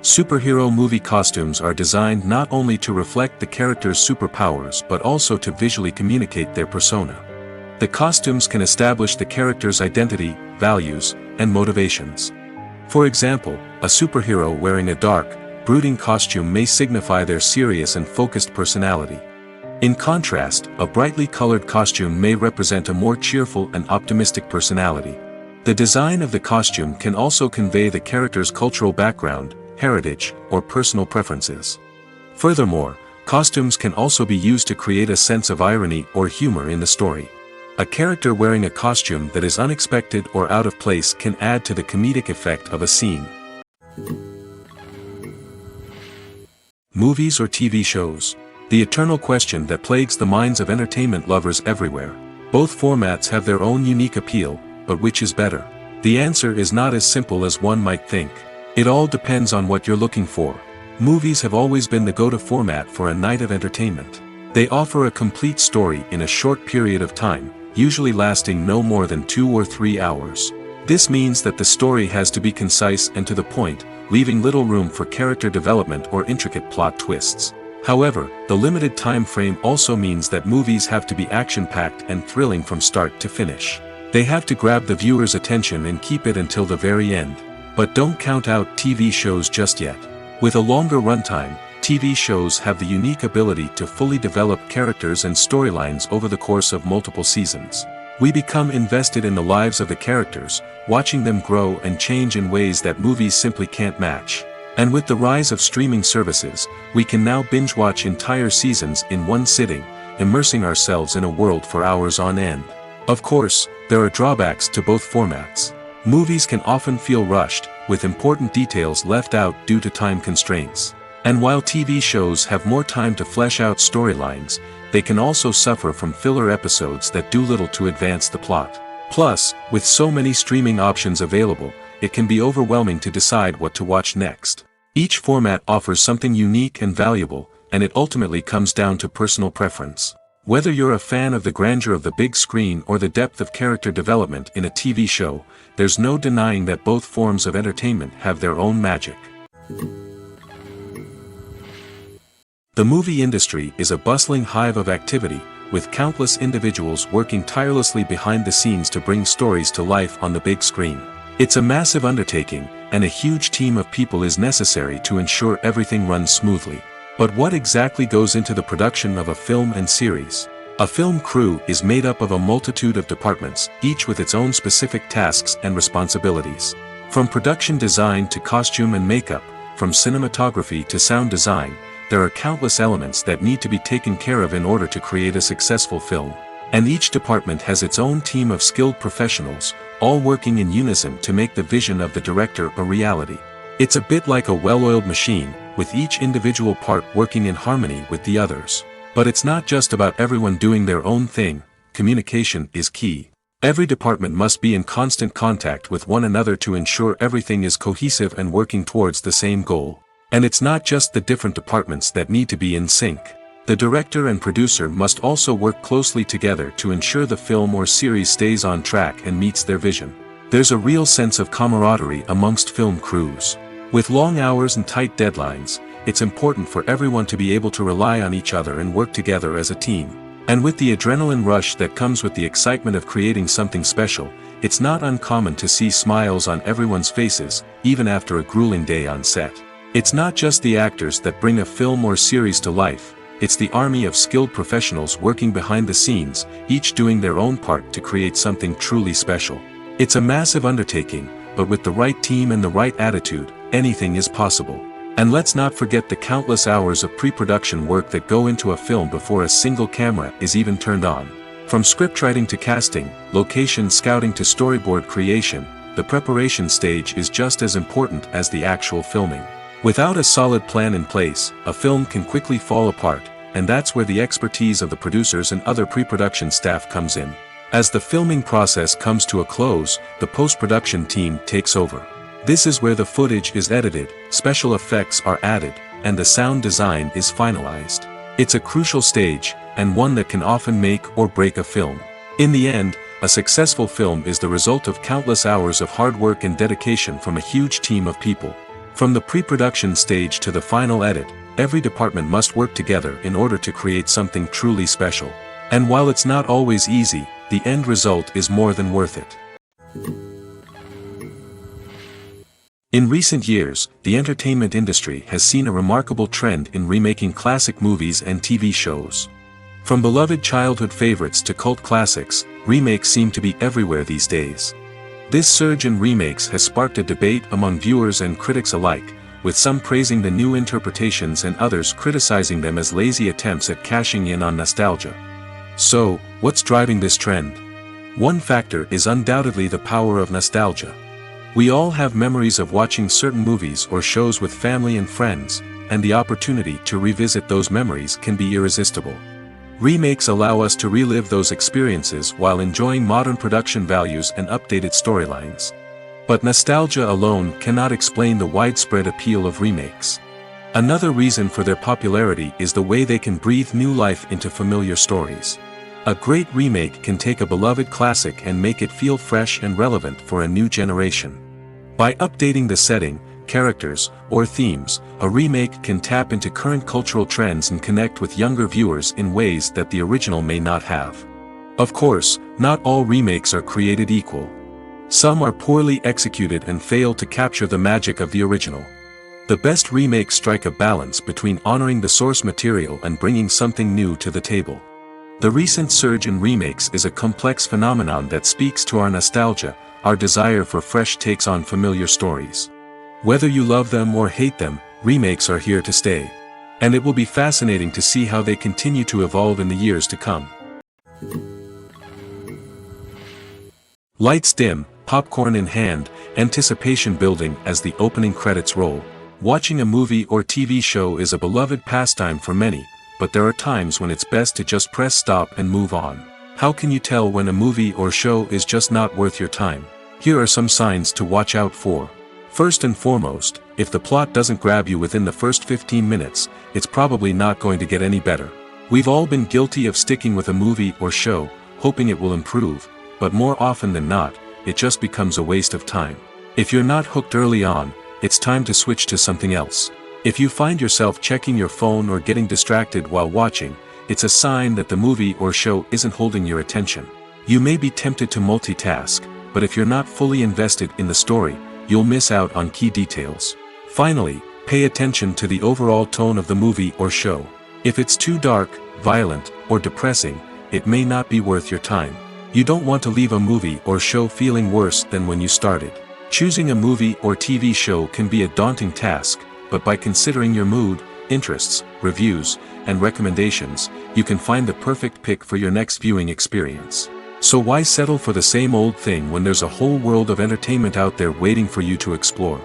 Superhero movie costumes are designed not only to reflect the character's superpowers but also to visually communicate their persona. The costumes can establish the character's identity, values, and motivations. For example, a superhero wearing a dark, brooding costume may signify their serious and focused personality. In contrast, a brightly colored costume may represent a more cheerful and optimistic personality. The design of the costume can also convey the character's cultural background, heritage, or personal preferences. Furthermore, costumes can also be used to create a sense of irony or humor in the story. A character wearing a costume that is unexpected or out of place can add to the comedic effect of a scene. Movies or TV shows? The eternal question that plagues the minds of entertainment lovers everywhere. Both formats have their own unique appeal, but which is better? The answer is not as simple as one might think. It all depends on what you're looking for. Movies have always been the go-to format for a night of entertainment. They offer a complete story in a short period of time, usually lasting no more than 2 or 3 hours. This means that the story has to be concise and to the point, leaving little room for character development or intricate plot twists. However, the limited time frame also means that movies have to be action-packed and thrilling from start to finish. They have to grab the viewer's attention and keep it until the very end. But don't count out TV shows just yet. With a longer runtime, TV shows have the unique ability to fully develop characters and storylines over the course of multiple seasons. We become invested in the lives of the characters, watching them grow and change in ways that movies simply can't match. And with the rise of streaming services, we can now binge-watch entire seasons in one sitting, immersing ourselves in a world for hours on end. Of course, there are drawbacks to both formats. Movies can often feel rushed, with important details left out due to time constraints. And while TV shows have more time to flesh out storylines, they can also suffer from filler episodes that do little to advance the plot. Plus, with so many streaming options available, it can be overwhelming to decide what to watch next. Each format offers something unique and valuable, and it ultimately comes down to personal preference. Whether you're a fan of the grandeur of the big screen or the depth of character development in a TV show, there's no denying that both forms of entertainment have their own magic. The movie industry is a bustling hive of activity, with countless individuals working tirelessly behind the scenes to bring stories to life on the big screen. It's a massive undertaking, and a huge team of people is necessary to ensure everything runs smoothly. But what exactly goes into the production of a film and series? A film crew is made up of a multitude of departments, each with its own specific tasks and responsibilities. From production design to costume and makeup, from cinematography to sound design, there are countless elements that need to be taken care of in order to create a successful film. And each department has its own team of skilled professionals, all working in unison to make the vision of the director a reality. It's a bit like a well-oiled machine, with each individual part working in harmony with the others. But it's not just about everyone doing their own thing. Communication is key. Every department must be in constant contact with one another to ensure everything is cohesive and working towards the same goal. And it's not just the different departments that need to be in sync. The director and producer must also work closely together to ensure the film or series stays on track and meets their vision. There's a real sense of camaraderie amongst film crews. With long hours and tight deadlines, it's important for everyone to be able to rely on each other and work together as a team. And with the adrenaline rush that comes with the excitement of creating something special, it's not uncommon to see smiles on everyone's faces, even after a grueling day on set. It's not just the actors that bring a film or series to life, it's the army of skilled professionals working behind the scenes, each doing their own part to create something truly special. It's a massive undertaking, but with the right team and the right attitude, anything is possible. And let's not forget the countless hours of pre-production work that go into a film before a single camera is even turned on. From scriptwriting to casting, location scouting to storyboard creation, the preparation stage is just as important as the actual filming. Without a solid plan in place, a film can quickly fall apart, and that's where the expertise of the producers and other pre-production staff comes in. As the filming process comes to a close, the post-production team takes over. This is where the footage is edited, special effects are added, and the sound design is finalized. It's a crucial stage, and one that can often make or break a film. In the end, a successful film is the result of countless hours of hard work and dedication from a huge team of people. From the pre-production stage to the final edit, every department must work together in order to create something truly special. And while it's not always easy, the end result is more than worth it. In recent years, the entertainment industry has seen a remarkable trend in remaking classic movies and TV shows. From beloved childhood favorites to cult classics, remakes seem to be everywhere these days. This surge in remakes has sparked a debate among viewers and critics alike, with some praising the new interpretations and others criticizing them as lazy attempts at cashing in on nostalgia. So, what's driving this trend? One factor is undoubtedly the power of nostalgia. We all have memories of watching certain movies or shows with family and friends, and the opportunity to revisit those memories can be irresistible. Remakes allow us to relive those experiences while enjoying modern production values and updated storylines. But nostalgia alone cannot explain the widespread appeal of remakes. Another reason for their popularity is the way they can breathe new life into familiar stories. A great remake can take a beloved classic and make it feel fresh and relevant for a new generation. By updating the setting, characters, or themes, a remake can tap into current cultural trends and connect with younger viewers in ways that the original may not have. Of course, not all remakes are created equal. Some are poorly executed and fail to capture the magic of the original. The best remakes strike a balance between honoring the source material and bringing something new to the table. The recent surge in remakes is a complex phenomenon that speaks to our nostalgia, our desire for fresh takes on familiar stories. Whether you love them or hate them, remakes are here to stay. And it will be fascinating to see how they continue to evolve in the years to come. Lights dim, popcorn in hand, anticipation building as the opening credits roll. Watching a movie or TV show is a beloved pastime for many, but there are times when it's best to just press stop and move on. How can you tell when a movie or show is just not worth your time? Here are some signs to watch out for. First and foremost, if the plot doesn't grab you within the first 15 minutes, it's probably not going to get any better. We've all been guilty of sticking with a movie or show, hoping it will improve, but more often than not, it just becomes a waste of time. If you're not hooked early on, it's time to switch to something else. If you find yourself checking your phone or getting distracted while watching, it's a sign that the movie or show isn't holding your attention. You may be tempted to multitask, but if you're not fully invested in the story, you'll miss out on key details. Finally, pay attention to the overall tone of the movie or show. If it's too dark, violent, or depressing, it may not be worth your time. You don't want to leave a movie or show feeling worse than when you started. Choosing a movie or TV show can be a daunting task, but by considering your mood, interests, reviews, and recommendations, you can find the perfect pick for your next viewing experience. So why settle for the same old thing when there's a whole world of entertainment out there waiting for you to explore?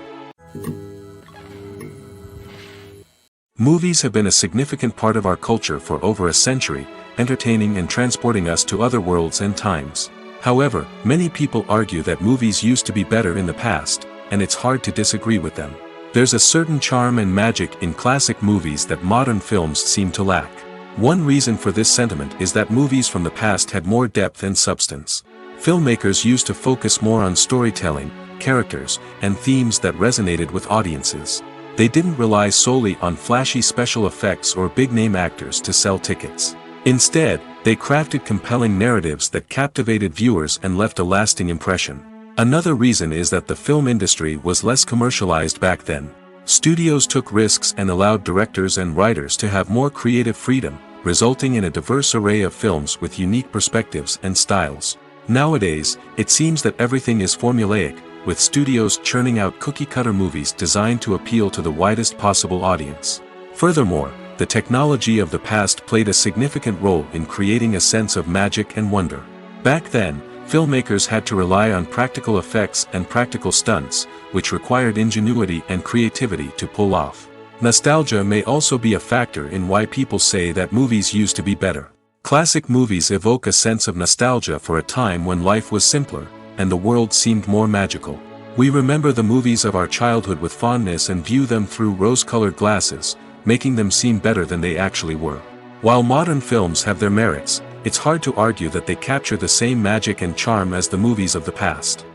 Movies have been a significant part of our culture for over a century, entertaining and transporting us to other worlds and times. However, many people argue that movies used to be better in the past, and it's hard to disagree with them. There's a certain charm and magic in classic movies that modern films seem to lack. One reason for this sentiment is that movies from the past had more depth and substance. Filmmakers used to focus more on storytelling, characters, and themes that resonated with audiences. They didn't rely solely on flashy special effects or big-name actors to sell tickets. Instead, they crafted compelling narratives that captivated viewers and left a lasting impression. Another reason is that the film industry was less commercialized back then. Studios took risks and allowed directors and writers to have more creative freedom, resulting in a diverse array of films with unique perspectives and styles. Nowadays, it seems that everything is formulaic, with studios churning out cookie-cutter movies designed to appeal to the widest possible audience. Furthermore, the technology of the past played a significant role in creating a sense of magic and wonder. Back then, filmmakers had to rely on practical effects and practical stunts, which required ingenuity and creativity to pull off. Nostalgia may also be a factor in why people say that movies used to be better. Classic movies evoke a sense of nostalgia for a time when life was simpler, and the world seemed more magical. We remember the movies of our childhood with fondness and view them through rose-colored glasses, making them seem better than they actually were. While modern films have their merits, it's hard to argue that they capture the same magic and charm as the movies of the past.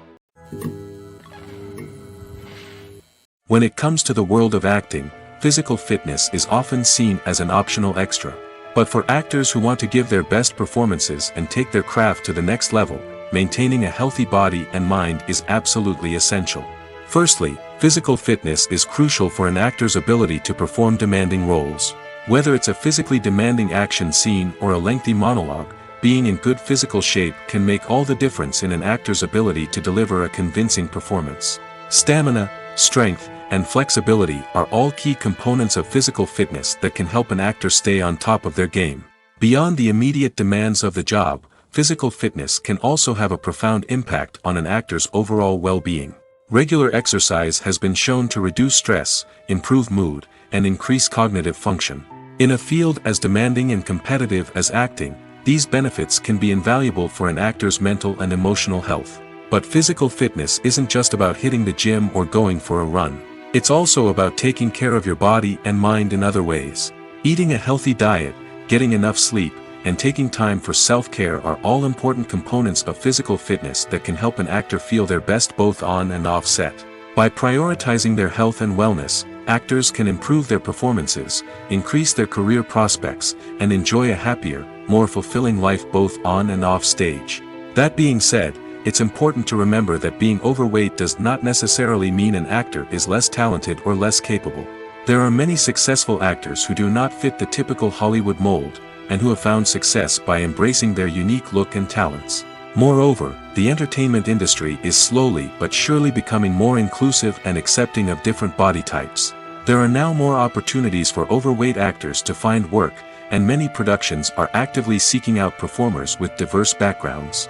When it comes to the world of acting, physical fitness is often seen as an optional extra. But for actors who want to give their best performances and take their craft to the next level, maintaining a healthy body and mind is absolutely essential. Firstly, physical fitness is crucial for an actor's ability to perform demanding roles. Whether it's a physically demanding action scene or a lengthy monologue, being in good physical shape can make all the difference in an actor's ability to deliver a convincing performance. Stamina, strength, and flexibility are all key components of physical fitness that can help an actor stay on top of their game. Beyond the immediate demands of the job, physical fitness can also have a profound impact on an actor's overall well-being. Regular exercise has been shown to reduce stress, improve mood, and increase cognitive function. In a field as demanding and competitive as acting, these benefits can be invaluable for an actor's mental and emotional health. But physical fitness isn't just about hitting the gym or going for a run. It's also about taking care of your body and mind in other ways. Eating a healthy diet, getting enough sleep, and taking time for self-care are all important components of physical fitness that can help an actor feel their best both on and off set. By prioritizing their health and wellness, actors can improve their performances, increase their career prospects, and enjoy a happier, more fulfilling life both on and off stage. That being said, it's important to remember that being overweight does not necessarily mean an actor is less talented or less capable. There are many successful actors who do not fit the typical Hollywood mold, and who have found success by embracing their unique look and talents. Moreover, the entertainment industry is slowly but surely becoming more inclusive and accepting of different body types. There are now more opportunities for overweight actors to find work, and many productions are actively seeking out performers with diverse backgrounds.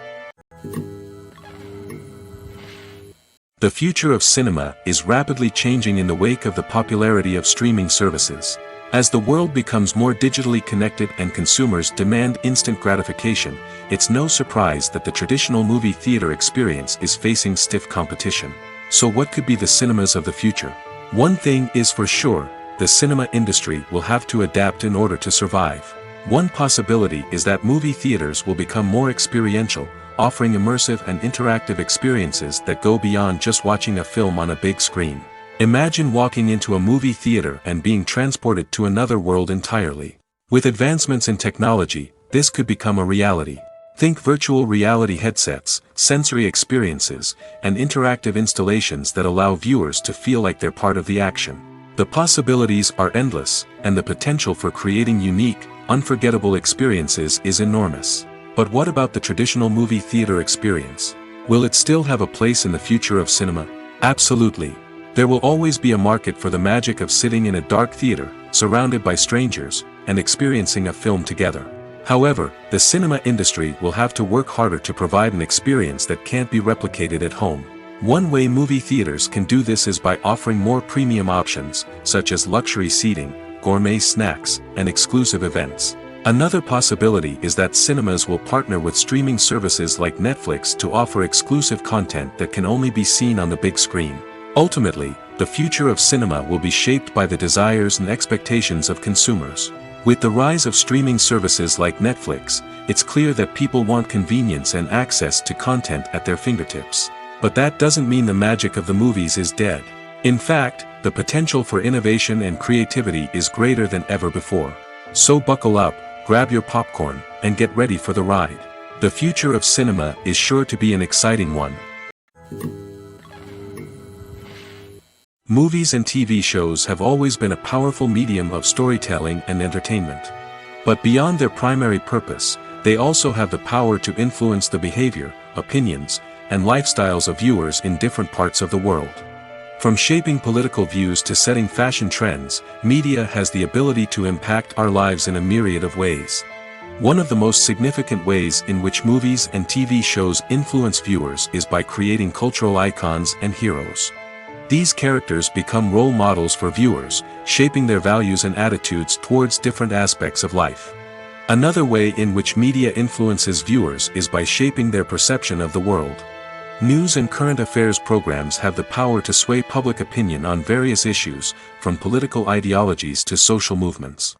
The future of cinema is rapidly changing in the wake of the popularity of streaming services. As the world becomes more digitally connected and consumers demand instant gratification, it's no surprise that the traditional movie theater experience is facing stiff competition. So what could be the cinemas of the future? One thing is for sure, the cinema industry will have to adapt in order to survive. One possibility is that movie theaters will become more experiential, offering immersive and interactive experiences that go beyond just watching a film on a big screen. Imagine walking into a movie theater and being transported to another world entirely. With advancements in technology, this could become a reality. Think virtual reality headsets, sensory experiences, and interactive installations that allow viewers to feel like they're part of the action. The possibilities are endless, and the potential for creating unique, unforgettable experiences is enormous. But what about the traditional movie theater experience? Will it still have a place in the future of cinema? Absolutely. There will always be a market for the magic of sitting in a dark theater, surrounded by strangers, and experiencing a film together. However, the cinema industry will have to work harder to provide an experience that can't be replicated at home. One way movie theaters can do this is by offering more premium options, such as luxury seating, gourmet snacks, and exclusive events. Another possibility is that cinemas will partner with streaming services like Netflix to offer exclusive content that can only be seen on the big screen. Ultimately, the future of cinema will be shaped by the desires and expectations of consumers. With the rise of streaming services like Netflix, it's clear that people want convenience and access to content at their fingertips. But that doesn't mean the magic of the movies is dead. In fact, the potential for innovation and creativity is greater than ever before. So buckle up, grab your popcorn, and get ready for the ride. The future of cinema is sure to be an exciting one. Movies and TV shows have always been a powerful medium of storytelling and entertainment. But beyond their primary purpose, they also have the power to influence the behavior, opinions, and lifestyles of viewers in different parts of the world. From shaping political views to setting fashion trends, media has the ability to impact our lives in a myriad of ways. One of the most significant ways in which movies and TV shows influence viewers is by creating cultural icons and heroes. These characters become role models for viewers, shaping their values and attitudes towards different aspects of life. Another way in which media influences viewers is by shaping their perception of the world. News and current affairs programs have the power to sway public opinion on various issues, from political ideologies to social movements.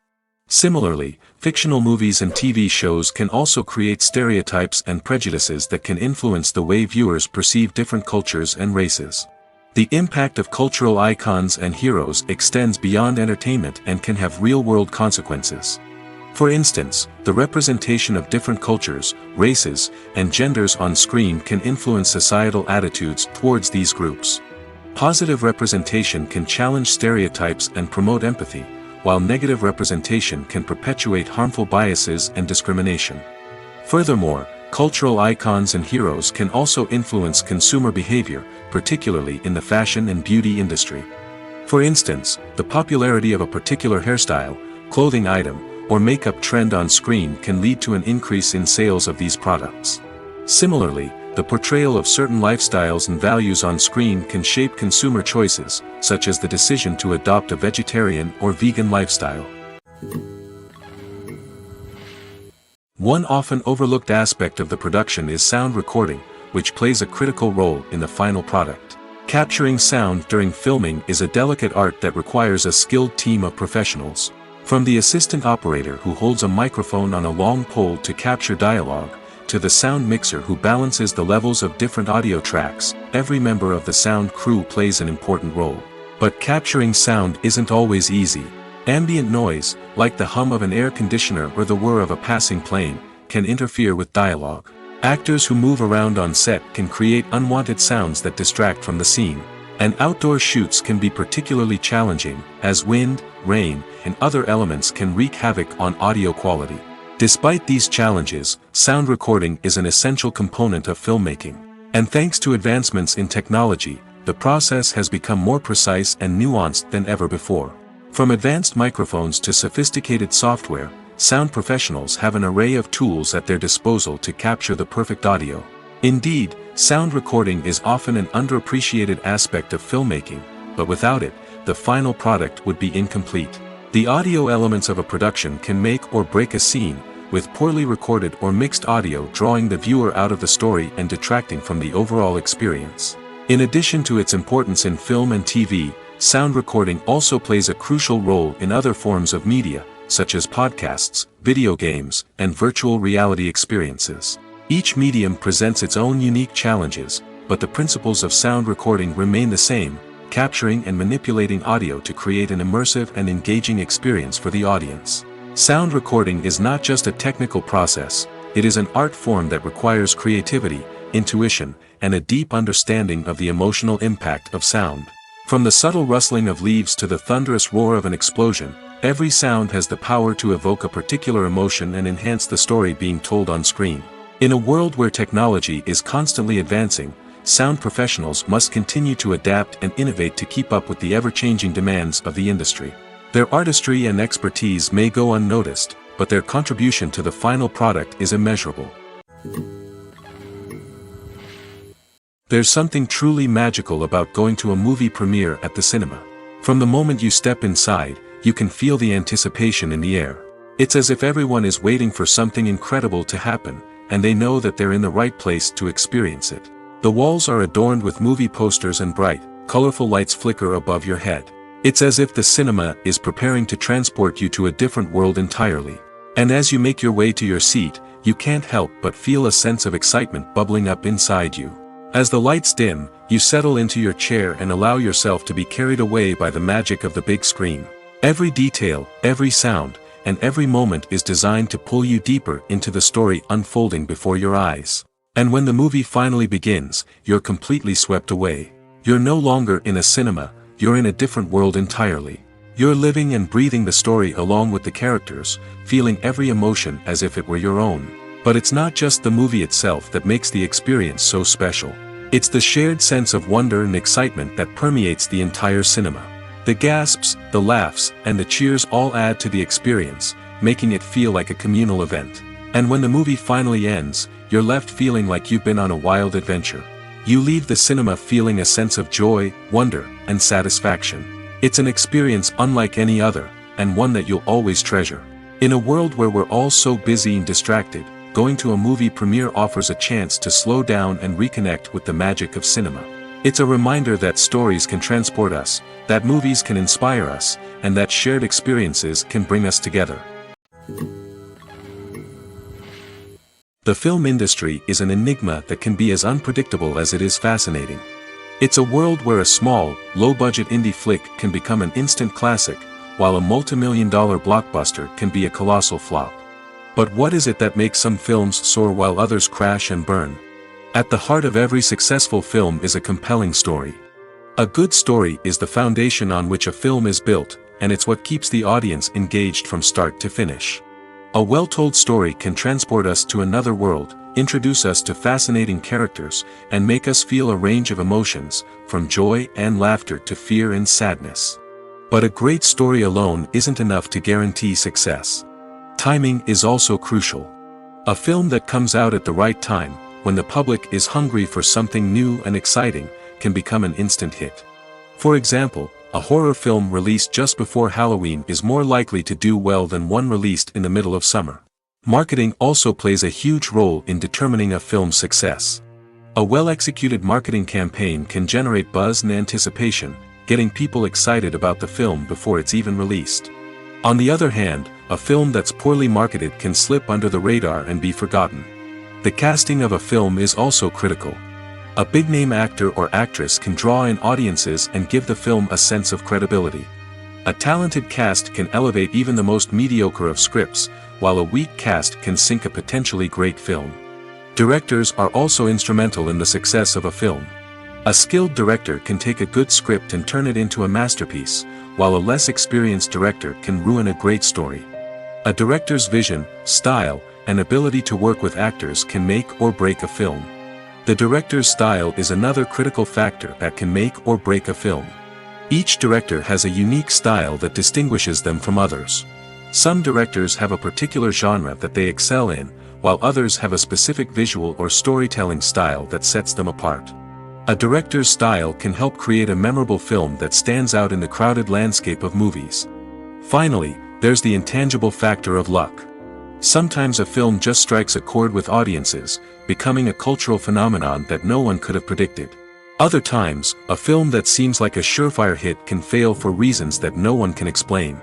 Similarly, fictional movies and TV shows can also create stereotypes and prejudices that can influence the way viewers perceive different cultures and races. The impact of cultural icons and heroes extends beyond entertainment and can have real-world consequences. For instance, the representation of different cultures, races, and genders on screen can influence societal attitudes towards these groups. Positive representation can challenge stereotypes and promote empathy, while negative representation can perpetuate harmful biases and discrimination. Furthermore, cultural icons and heroes can also influence consumer behavior, particularly in the fashion and beauty industry. For instance, the popularity of a particular hairstyle, clothing item, or makeup trend on screen can lead to an increase in sales of these products. Similarly, the portrayal of certain lifestyles and values on screen can shape consumer choices, such as the decision to adopt a vegetarian or vegan lifestyle. One often overlooked aspect of the production is sound recording, which plays a critical role in the final product. Capturing sound during filming is a delicate art that requires a skilled team of professionals. From the assistant operator who holds a microphone on a long pole to capture dialogue, to the sound mixer who balances the levels of different audio tracks, every member of the sound crew plays an important role. But capturing sound isn't always easy. Ambient noise, like the hum of an air conditioner or the whir of a passing plane, can interfere with dialogue. Actors who move around on set can create unwanted sounds that distract from the scene. And outdoor shoots can be particularly challenging, as wind, rain, and other elements can wreak havoc on audio quality. Despite these challenges, sound recording is an essential component of filmmaking. And thanks to advancements in technology, the process has become more precise and nuanced than ever before. From advanced microphones to sophisticated software, sound professionals have an array of tools at their disposal to capture the perfect audio. Indeed, sound recording is often an underappreciated aspect of filmmaking, but without it, the final product would be incomplete. The audio elements of a production can make or break a scene, with poorly recorded or mixed audio drawing the viewer out of the story and detracting from the overall experience. In addition to its importance in film and TV, sound recording also plays a crucial role in other forms of media, such as podcasts, video games, and virtual reality experiences. Each medium presents its own unique challenges, but the principles of sound recording remain the same, capturing and manipulating audio to create an immersive and engaging experience for the audience. Sound recording is not just a technical process, it is an art form that requires creativity, intuition, and a deep understanding of the emotional impact of sound. From the subtle rustling of leaves to the thunderous roar of an explosion, every sound has the power to evoke a particular emotion and enhance the story being told on screen. In a world where technology is constantly advancing, sound professionals must continue to adapt and innovate to keep up with the ever-changing demands of the industry. Their artistry and expertise may go unnoticed, but their contribution to the final product is immeasurable. There's something truly magical about going to a movie premiere at the cinema. From the moment you step inside, you can feel the anticipation in the air. It's as if everyone is waiting for something incredible to happen, and they know that they're in the right place to experience it. The walls are adorned with movie posters and bright, colorful lights flicker above your head. It's as if the cinema is preparing to transport you to a different world entirely. And as you make your way to your seat, you can't help but feel a sense of excitement bubbling up inside you. As the lights dim, you settle into your chair and allow yourself to be carried away by the magic of the big screen. Every detail, every sound, and every moment is designed to pull you deeper into the story unfolding before your eyes. And when the movie finally begins, you're completely swept away. You're no longer in a cinema, you're in a different world entirely. You're living and breathing the story along with the characters, feeling every emotion as if it were your own. But it's not just the movie itself that makes the experience so special. It's the shared sense of wonder and excitement that permeates the entire cinema. The gasps, the laughs, and the cheers all add to the experience, making it feel like a communal event. And when the movie finally ends, you're left feeling like you've been on a wild adventure. You leave the cinema feeling a sense of joy, wonder, and satisfaction. It's an experience unlike any other, and one that you'll always treasure. In a world where we're all so busy and distracted, going to a movie premiere offers a chance to slow down and reconnect with the magic of cinema. It's a reminder that stories can transport us, that movies can inspire us, and that shared experiences can bring us together. The film industry is an enigma that can be as unpredictable as it is fascinating. It's a world where a small, low-budget indie flick can become an instant classic, while a multi-million-dollar blockbuster can be a colossal flop. But what is it that makes some films soar while others crash and burn? At the heart of every successful film is a compelling story. A good story is the foundation on which a film is built, and it's what keeps the audience engaged from start to finish. A well-told story can transport us to another world, introduce us to fascinating characters, and make us feel a range of emotions, from joy and laughter to fear and sadness. But a great story alone isn't enough to guarantee success. Timing is also crucial. A film that comes out at the right time, when the public is hungry for something new and exciting, can become an instant hit. For example, a horror film released just before Halloween is more likely to do well than one released in the middle of summer. Marketing also plays a huge role in determining a film's success. A well-executed marketing campaign can generate buzz and anticipation, getting people excited about the film before it's even released. On the other hand, a film that's poorly marketed can slip under the radar and be forgotten. The casting of a film is also critical. A big-name actor or actress can draw in audiences and give the film a sense of credibility. A talented cast can elevate even the most mediocre of scripts, while a weak cast can sink a potentially great film. Directors are also instrumental in the success of a film. A skilled director can take a good script and turn it into a masterpiece, while a less experienced director can ruin a great story. A director's vision, style, and ability to work with actors can make or break a film. The director's style is another critical factor that can make or break a film. Each director has a unique style that distinguishes them from others. Some directors have a particular genre that they excel in, while others have a specific visual or storytelling style that sets them apart. A director's style can help create a memorable film that stands out in the crowded landscape of movies. Finally, there's the intangible factor of luck. Sometimes a film just strikes a chord with audiences, becoming a cultural phenomenon that no one could have predicted. Other times, a film that seems like a surefire hit can fail for reasons that no one can explain.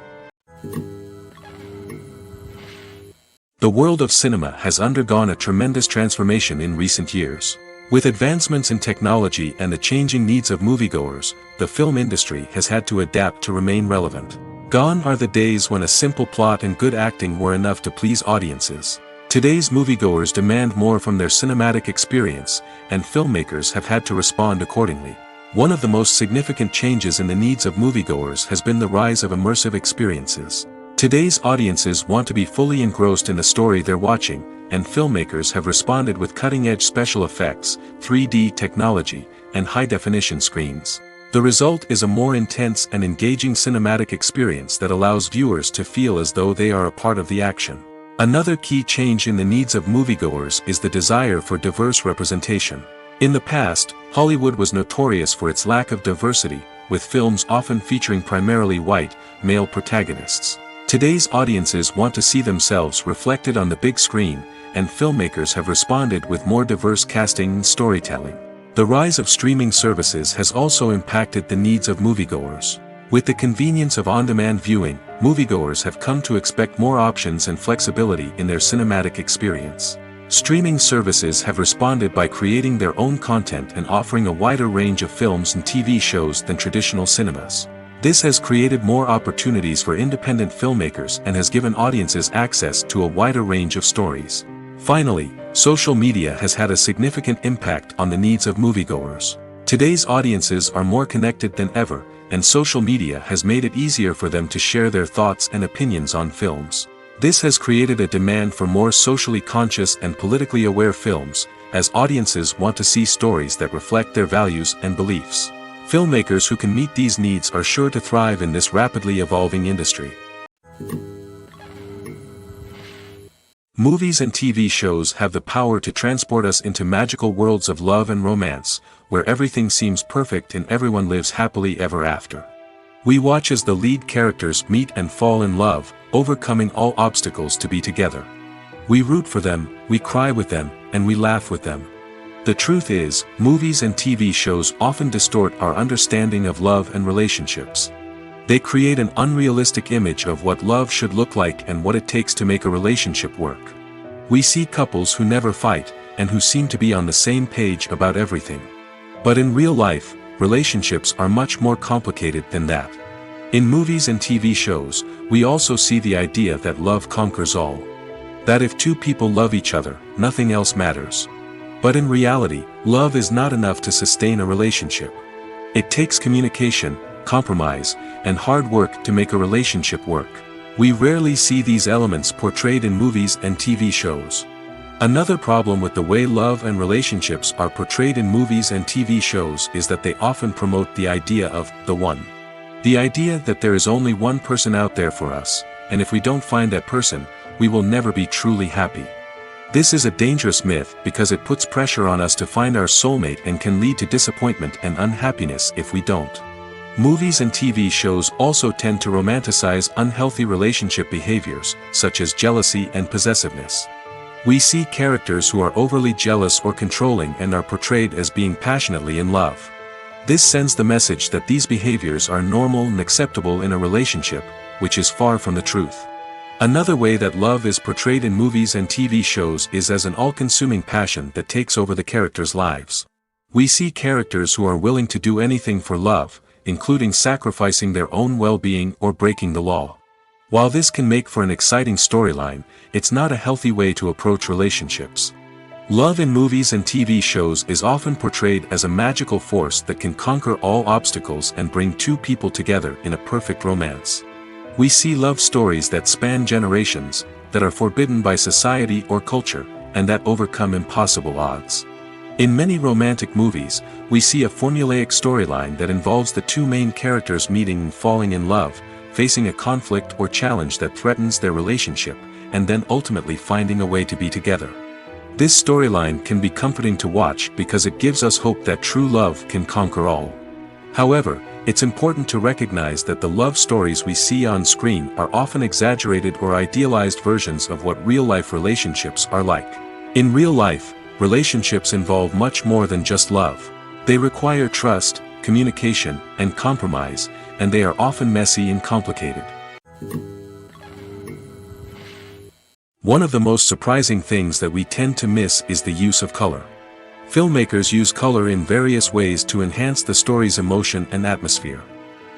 The world of cinema has undergone a tremendous transformation in recent years. With advancements in technology and the changing needs of moviegoers, the film industry has had to adapt to remain relevant. Gone are the days when a simple plot and good acting were enough to please audiences. Today's moviegoers demand more from their cinematic experience, and filmmakers have had to respond accordingly. One of the most significant changes in the needs of moviegoers has been the rise of immersive experiences. Today's audiences want to be fully engrossed in the story they're watching, and filmmakers have responded with cutting-edge special effects, 3D technology, and high-definition screens. The result is a more intense and engaging cinematic experience that allows viewers to feel as though they are a part of the action. Another key change in the needs of moviegoers is the desire for diverse representation. In the past, Hollywood was notorious for its lack of diversity, with films often featuring primarily white, male protagonists. Today's audiences want to see themselves reflected on the big screen, and filmmakers have responded with more diverse casting and storytelling. The rise of streaming services has also impacted the needs of moviegoers. With the convenience of on-demand viewing, moviegoers have come to expect more options and flexibility in their cinematic experience. Streaming services have responded by creating their own content and offering a wider range of films and TV shows than traditional cinemas. This has created more opportunities for independent filmmakers and has given audiences access to a wider range of stories. Finally, social media has had a significant impact on the needs of moviegoers. Today's audiences are more connected than ever, and social media has made it easier for them to share their thoughts and opinions on films. This has created a demand for more socially conscious and politically aware films, as audiences want to see stories that reflect their values and beliefs. Filmmakers who can meet these needs are sure to thrive in this rapidly evolving industry. Movies and TV shows have the power to transport us into magical worlds of love and romance, where everything seems perfect and everyone lives happily ever after. We watch as the lead characters meet and fall in love, overcoming all obstacles to be together. We root for them, we cry with them, and we laugh with them. The truth is, movies and TV shows often distort our understanding of love and relationships. They create an unrealistic image of what love should look like and what it takes to make a relationship work. We see couples who never fight, and who seem to be on the same page about everything. But in real life, relationships are much more complicated than that. In movies and TV shows, we also see the idea that love conquers all. That if two people love each other, nothing else matters. But in reality, love is not enough to sustain a relationship. It takes communication, compromise, and hard work to make a relationship work. We rarely see these elements portrayed in movies and TV shows. Another problem with the way love and relationships are portrayed in movies and TV shows is that they often promote the idea of the one. The idea that there is only one person out there for us, and if we don't find that person, we will never be truly happy. This is a dangerous myth because it puts pressure on us to find our soulmate and can lead to disappointment and unhappiness if we don't. Movies and TV shows also tend to romanticize unhealthy relationship behaviors, such as jealousy and possessiveness. We see characters who are overly jealous or controlling and are portrayed as being passionately in love. This sends the message that these behaviors are normal and acceptable in a relationship, which is far from the truth. Another way that love is portrayed in movies and TV shows is as an all-consuming passion that takes over the characters' lives. We see characters who are willing to do anything for love, including sacrificing their own well-being or breaking the law. While this can make for an exciting storyline, it's not a healthy way to approach relationships. Love in movies and TV shows is often portrayed as a magical force that can conquer all obstacles and bring two people together in a perfect romance. We see love stories that span generations, that are forbidden by society or culture, and that overcome impossible odds. In many romantic movies, we see a formulaic storyline that involves the two main characters meeting and falling in love, facing a conflict or challenge that threatens their relationship, and then ultimately finding a way to be together. This storyline can be comforting to watch because it gives us hope that true love can conquer all. However, it's important to recognize that the love stories we see on screen are often exaggerated or idealized versions of what real-life relationships are like. In real life, relationships involve much more than just love. They require trust, communication, and compromise, and they are often messy and complicated. One of the most surprising things that we tend to miss is the use of color. Filmmakers use color in various ways to enhance the story's emotion and atmosphere.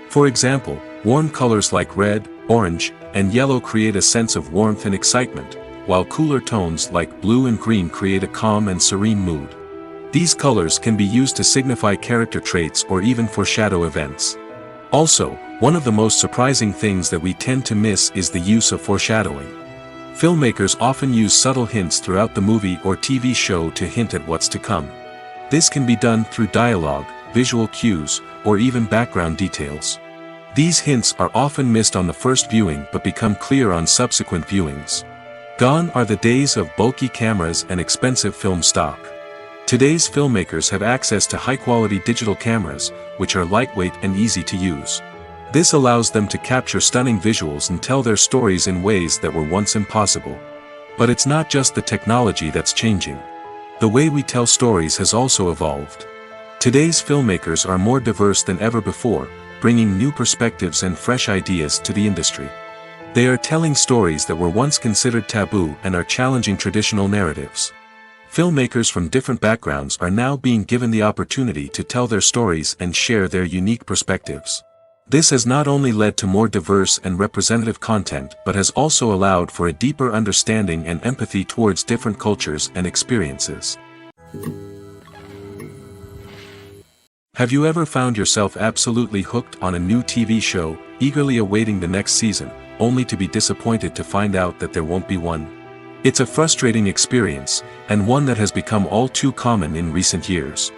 For example, warm colors like red, orange, and yellow create a sense of warmth and excitement, while cooler tones like blue and green create a calm and serene mood. These colors can be used to signify character traits or even foreshadow events. Also, one of the most surprising things that we tend to miss is the use of foreshadowing. Filmmakers often use subtle hints throughout the movie or TV show to hint at what's to come. This can be done through dialogue, visual cues, or even background details. These hints are often missed on the first viewing but become clear on subsequent viewings. Gone are the days of bulky cameras and expensive film stock. Today's filmmakers have access to high-quality digital cameras, which are lightweight and easy to use. This allows them to capture stunning visuals and tell their stories in ways that were once impossible. But it's not just the technology that's changing. The way we tell stories has also evolved. Today's filmmakers are more diverse than ever before, bringing new perspectives and fresh ideas to the industry. They are telling stories that were once considered taboo and are challenging traditional narratives. Filmmakers from different backgrounds are now being given the opportunity to tell their stories and share their unique perspectives. This has not only led to more diverse and representative content but has also allowed for a deeper understanding and empathy towards different cultures and experiences. Have you ever found yourself absolutely hooked on a new TV show, eagerly awaiting the next season, only to be disappointed to find out that there won't be one? It's a frustrating experience, and one that has become all too common in recent years.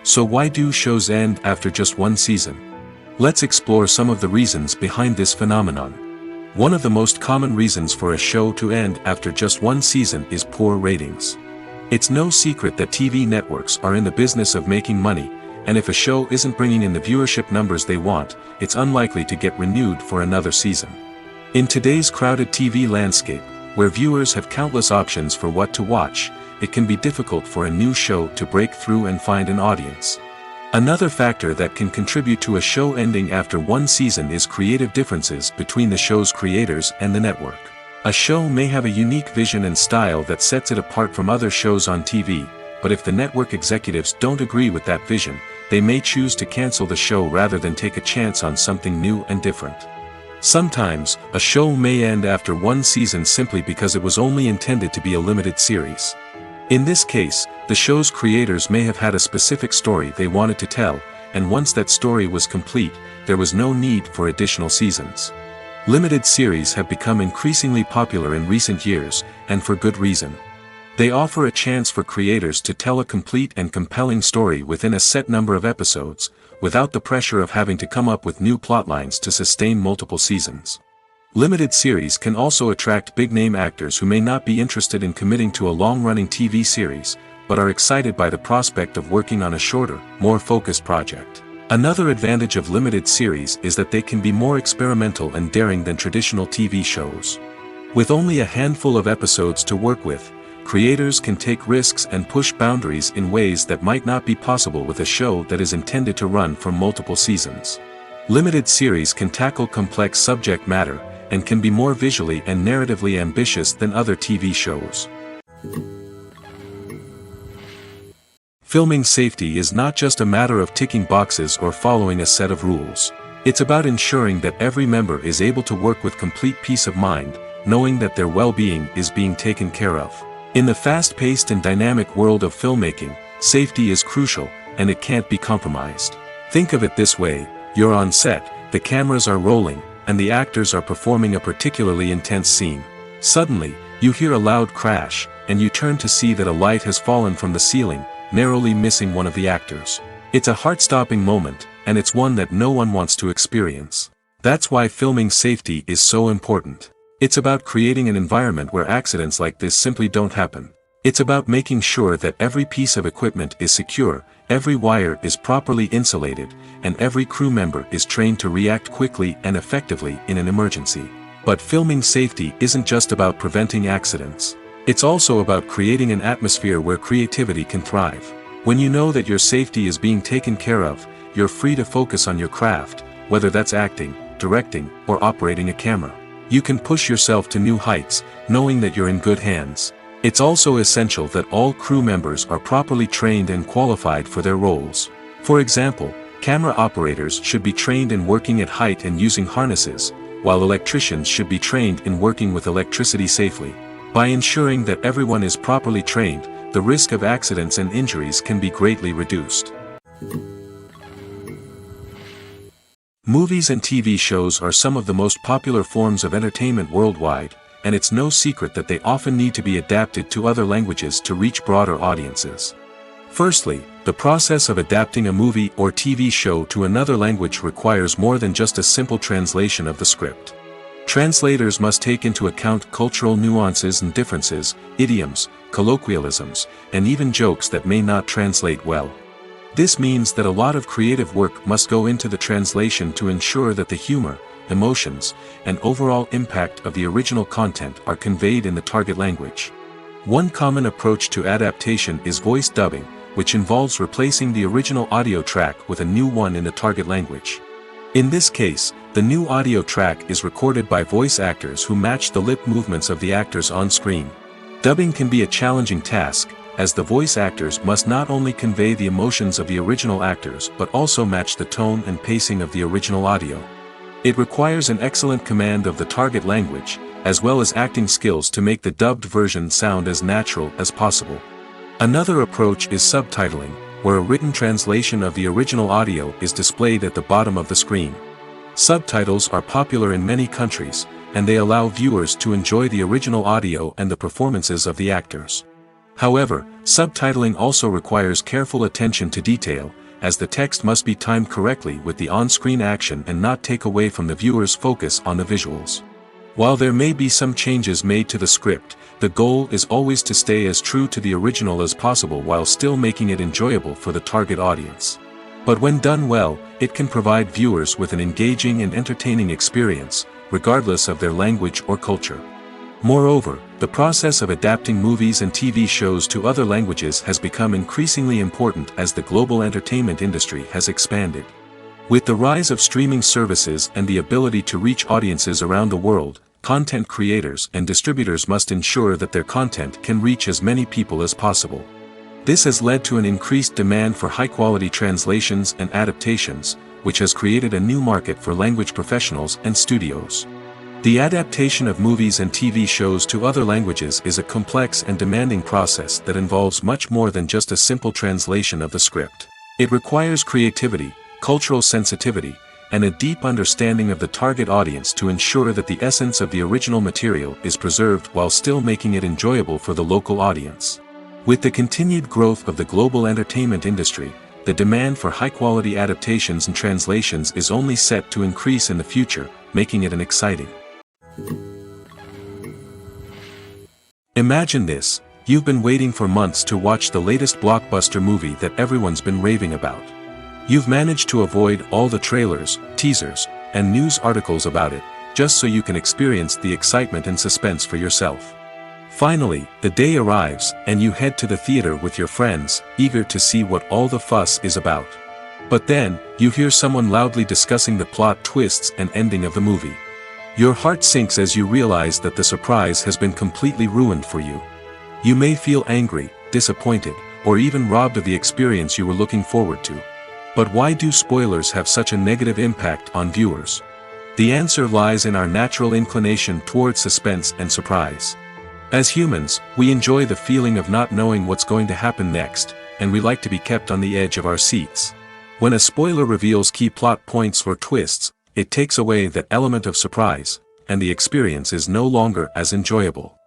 So why do shows end after just one season? Let's explore some of the reasons behind this phenomenon. One of the most common reasons for a show to end after just one season is poor ratings. It's no secret that TV networks are in the business of making money, and if a show isn't bringing in the viewership numbers they want, it's unlikely to get renewed for another season. In today's crowded TV landscape, where viewers have countless options for what to watch, it can be difficult for a new show to break through and find an audience. Another factor that can contribute to a show ending after one season is creative differences between the show's creators and the network. A show may have a unique vision and style that sets it apart from other shows on TV, but if the network executives don't agree with that vision, they may choose to cancel the show rather than take a chance on something new and different. Sometimes, a show may end after one season simply because it was only intended to be a limited series. In this case, the show's creators may have had a specific story they wanted to tell, and once that story was complete, there was no need for additional seasons. Limited series have become increasingly popular in recent years, and for good reason. They offer a chance for creators to tell a complete and compelling story within a set number of episodes, without the pressure of having to come up with new plotlines to sustain multiple seasons. Limited series can also attract big-name actors who may not be interested in committing to a long-running TV series, but are excited by the prospect of working on a shorter, more focused project. Another advantage of limited series is that they can be more experimental and daring than traditional TV shows. With only a handful of episodes to work with, creators can take risks and push boundaries in ways that might not be possible with a show that is intended to run for multiple seasons. Limited series can tackle complex subject matter, and can be more visually and narratively ambitious than other TV shows. Filming safety is not just a matter of ticking boxes or following a set of rules. It's about ensuring that every member is able to work with complete peace of mind, knowing that their well-being is being taken care of. In the fast-paced and dynamic world of filmmaking, safety is crucial, and it can't be compromised. Think of it this way: you're on set, the cameras are rolling, and the actors are performing a particularly intense scene. Suddenly, you hear a loud crash, and you turn to see that a light has fallen from the ceiling, narrowly missing one of the actors. It's a heart-stopping moment, and it's one that no one wants to experience. That's why filming safety is so important. It's about creating an environment where accidents like this simply don't happen. It's about making sure that every piece of equipment is secure, every wire is properly insulated, and every crew member is trained to react quickly and effectively in an emergency. But filming safety isn't just about preventing accidents. It's also about creating an atmosphere where creativity can thrive. When you know that your safety is being taken care of, you're free to focus on your craft, whether that's acting, directing, or operating a camera. You can push yourself to new heights, knowing that you're in good hands. It's also essential that all crew members are properly trained and qualified for their roles. For example, camera operators should be trained in working at height and using harnesses, while electricians should be trained in working with electricity safely. By ensuring that everyone is properly trained, the risk of accidents and injuries can be greatly reduced. Movies and TV shows are some of the most popular forms of entertainment worldwide, and it's no secret that they often need to be adapted to other languages to reach broader audiences. Firstly, the process of adapting a movie or TV show to another language requires more than just a simple translation of the script. Translators must take into account cultural nuances and differences, idioms, colloquialisms, and even jokes that may not translate well. This means that a lot of creative work must go into the translation to ensure that the humor, emotions, and overall impact of the original content are conveyed in the target language. One common approach to adaptation is voice dubbing, which involves replacing the original audio track with a new one in the target language. In this case, the new audio track is recorded by voice actors who match the lip movements of the actors on screen. Dubbing can be a challenging task, as the voice actors must not only convey the emotions of the original actors but also match the tone and pacing of the original audio. It requires an excellent command of the target language, as well as acting skills to make the dubbed version sound as natural as possible. Another approach is subtitling, where a written translation of the original audio is displayed at the bottom of the screen. Subtitles are popular in many countries, and they allow viewers to enjoy the original audio and the performances of the actors. However, subtitling also requires careful attention to detail, as the text must be timed correctly with the on-screen action and not take away from the viewer's focus on the visuals. While there may be some changes made to the script, the goal is always to stay as true to the original as possible while still making it enjoyable for the target audience. But when done well, it can provide viewers with an engaging and entertaining experience, regardless of their language or culture. Moreover, the process of adapting movies and TV shows to other languages has become increasingly important as the global entertainment industry has expanded. With the rise of streaming services and the ability to reach audiences around the world, content creators and distributors must ensure that their content can reach as many people as possible. This has led to an increased demand for high-quality translations and adaptations, which has created a new market for language professionals and studios. The adaptation of movies and TV shows to other languages is a complex and demanding process that involves much more than just a simple translation of the script. It requires creativity, cultural sensitivity, and a deep understanding of the target audience to ensure that the essence of the original material is preserved while still making it enjoyable for the local audience. With the continued growth of the global entertainment industry, the demand for high-quality adaptations and translations is only set to increase in the future, making it an exciting. Imagine this: you've been waiting for months to watch the latest blockbuster movie that everyone's been raving about. You've managed to avoid all the trailers, teasers, and news articles about it, just so you can experience the excitement and suspense for yourself. Finally, the day arrives, and you head to the theater with your friends, eager to see what all the fuss is about. But then, you hear someone loudly discussing the plot twists and ending of the movie. Your heart sinks as you realize that the surprise has been completely ruined for you. You may feel angry, disappointed, or even robbed of the experience you were looking forward to. But why do spoilers have such a negative impact on viewers? The answer lies in our natural inclination toward suspense and surprise. As humans, we enjoy the feeling of not knowing what's going to happen next, and we like to be kept on the edge of our seats. When a spoiler reveals key plot points or twists, it takes away that element of surprise, and the experience is no longer as enjoyable.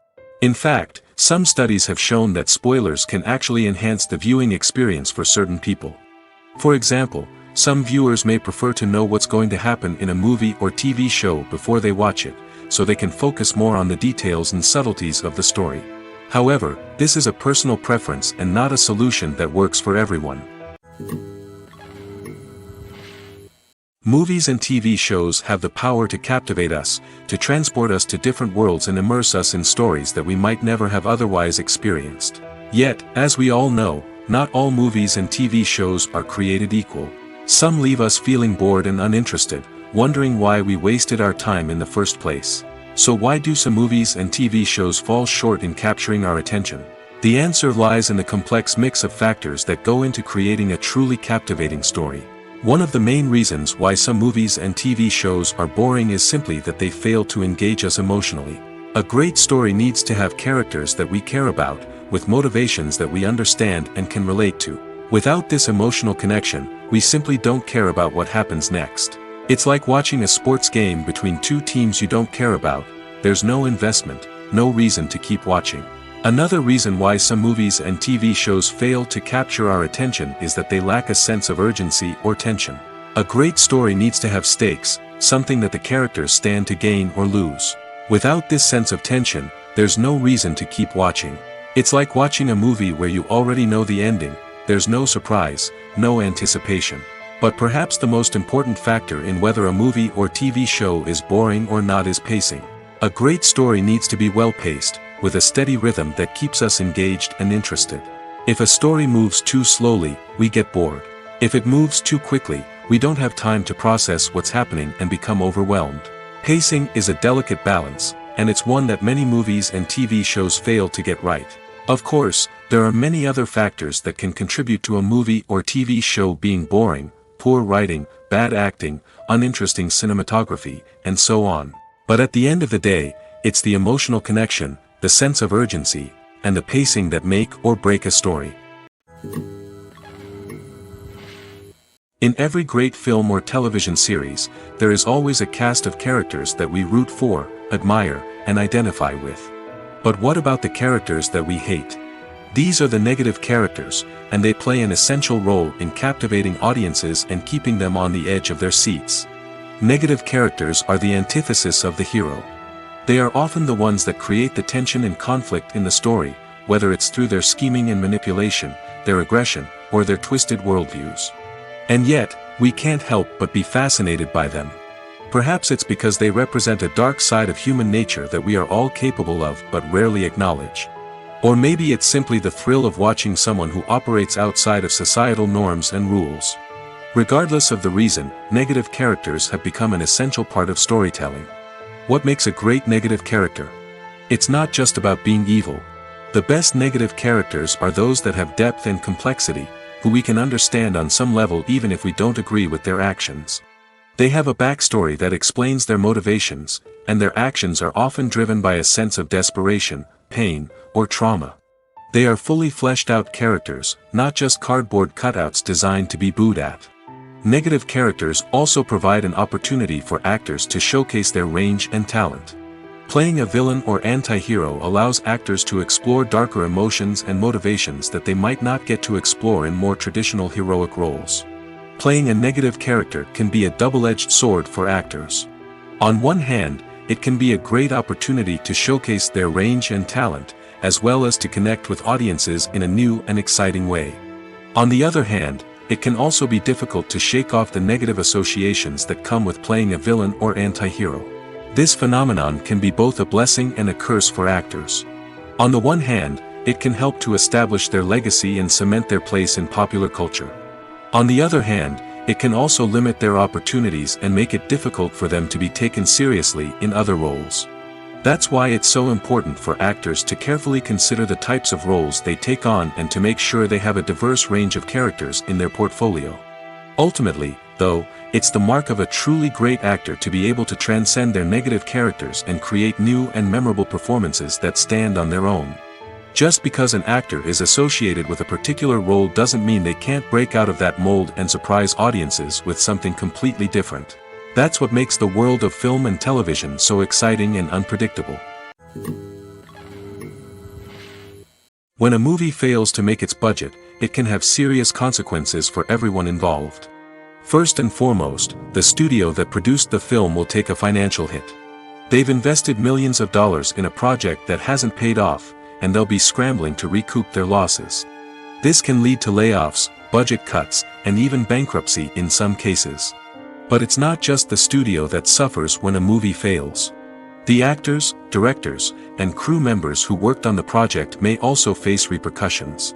In fact, some studies have shown that spoilers can actually enhance the viewing experience for certain people. For example, some viewers may prefer to know what's going to happen in a movie or TV show before they watch it, so they can focus more on the details and subtleties of the story. However, this is a personal preference and not a solution that works for everyone. Movies and TV shows have the power to captivate us, to transport us to different worlds and immerse us in stories that we might never have otherwise experienced. Yet, as we all know, not all movies and TV shows are created equal. Some leave us feeling bored and uninterested, wondering why we wasted our time in the first place. So why do some movies and TV shows fall short in capturing our attention? The answer lies in the complex mix of factors that go into creating a truly captivating story. One of the main reasons why some movies and TV shows are boring is simply that they fail to engage us emotionally. A great story needs to have characters that we care about, with motivations that we understand and can relate to. Without this emotional connection, we simply don't care about what happens next. It's like watching a sports game between two teams you don't care about, there's no investment, no reason to keep watching. Another reason why some movies and TV shows fail to capture our attention is that they lack a sense of urgency or tension. A great story needs to have stakes, something that the characters stand to gain or lose. Without this sense of tension, there's no reason to keep watching. It's like watching a movie where you already know the ending, there's no surprise, no anticipation. But perhaps the most important factor in whether a movie or TV show is boring or not is pacing. A great story needs to be well paced, with a steady rhythm that keeps us engaged and interested. If a story moves too slowly, we get bored. If it moves too quickly, we don't have time to process what's happening and become overwhelmed. Pacing is a delicate balance, and it's one that many movies and TV shows fail to get right. Of course, there are many other factors that can contribute to a movie or TV show being boring: poor writing, bad acting, uninteresting cinematography, and so on. But at the end of the day, it's the emotional connection, the sense of urgency, and the pacing that make or break a story. In every great film or television series, there is always a cast of characters that we root for, admire, and identify with. But what about the characters that we hate? These are the negative characters, and they play an essential role in captivating audiences and keeping them on the edge of their seats. Negative characters are the antithesis of the hero. They are often the ones that create the tension and conflict in the story, whether it's through their scheming and manipulation, their aggression, or their twisted worldviews. And yet, we can't help but be fascinated by them. Perhaps it's because they represent a dark side of human nature that we are all capable of but rarely acknowledge. Or maybe it's simply the thrill of watching someone who operates outside of societal norms and rules. Regardless of the reason, negative characters have become an essential part of storytelling. What makes a great negative character? It's not just about being evil. The best negative characters are those that have depth and complexity, who we can understand on some level even if we don't agree with their actions. They have a backstory that explains their motivations, and their actions are often driven by a sense of desperation, pain, or trauma. They are fully fleshed out characters, not just cardboard cutouts designed to be booed at. Negative characters also provide an opportunity for actors to showcase their range and talent. Playing a villain or anti-hero allows actors to explore darker emotions and motivations that they might not get to explore in more traditional heroic roles. Playing a negative character can be a double-edged sword for actors. On one hand, it can be a great opportunity to showcase their range and talent, as well as to connect with audiences in a new and exciting way. On the other hand, it can also be difficult to shake off the negative associations that come with playing a villain or anti-hero. This phenomenon can be both a blessing and a curse for actors. On the one hand, it can help to establish their legacy and cement their place in popular culture. On the other hand, it can also limit their opportunities and make it difficult for them to be taken seriously in other roles. That's why it's so important for actors to carefully consider the types of roles they take on and to make sure they have a diverse range of characters in their portfolio. Ultimately, though, it's the mark of a truly great actor to be able to transcend their negative characters and create new and memorable performances that stand on their own. Just because an actor is associated with a particular role doesn't mean they can't break out of that mold and surprise audiences with something completely different. That's what makes the world of film and television so exciting and unpredictable. When a movie fails to make its budget, it can have serious consequences for everyone involved. First and foremost, the studio that produced the film will take a financial hit. They've invested millions of dollars in a project that hasn't paid off, and they'll be scrambling to recoup their losses. This can lead to layoffs, budget cuts, and even bankruptcy in some cases. But it's not just the studio that suffers when a movie fails. The actors, directors, and crew members who worked on the project may also face repercussions.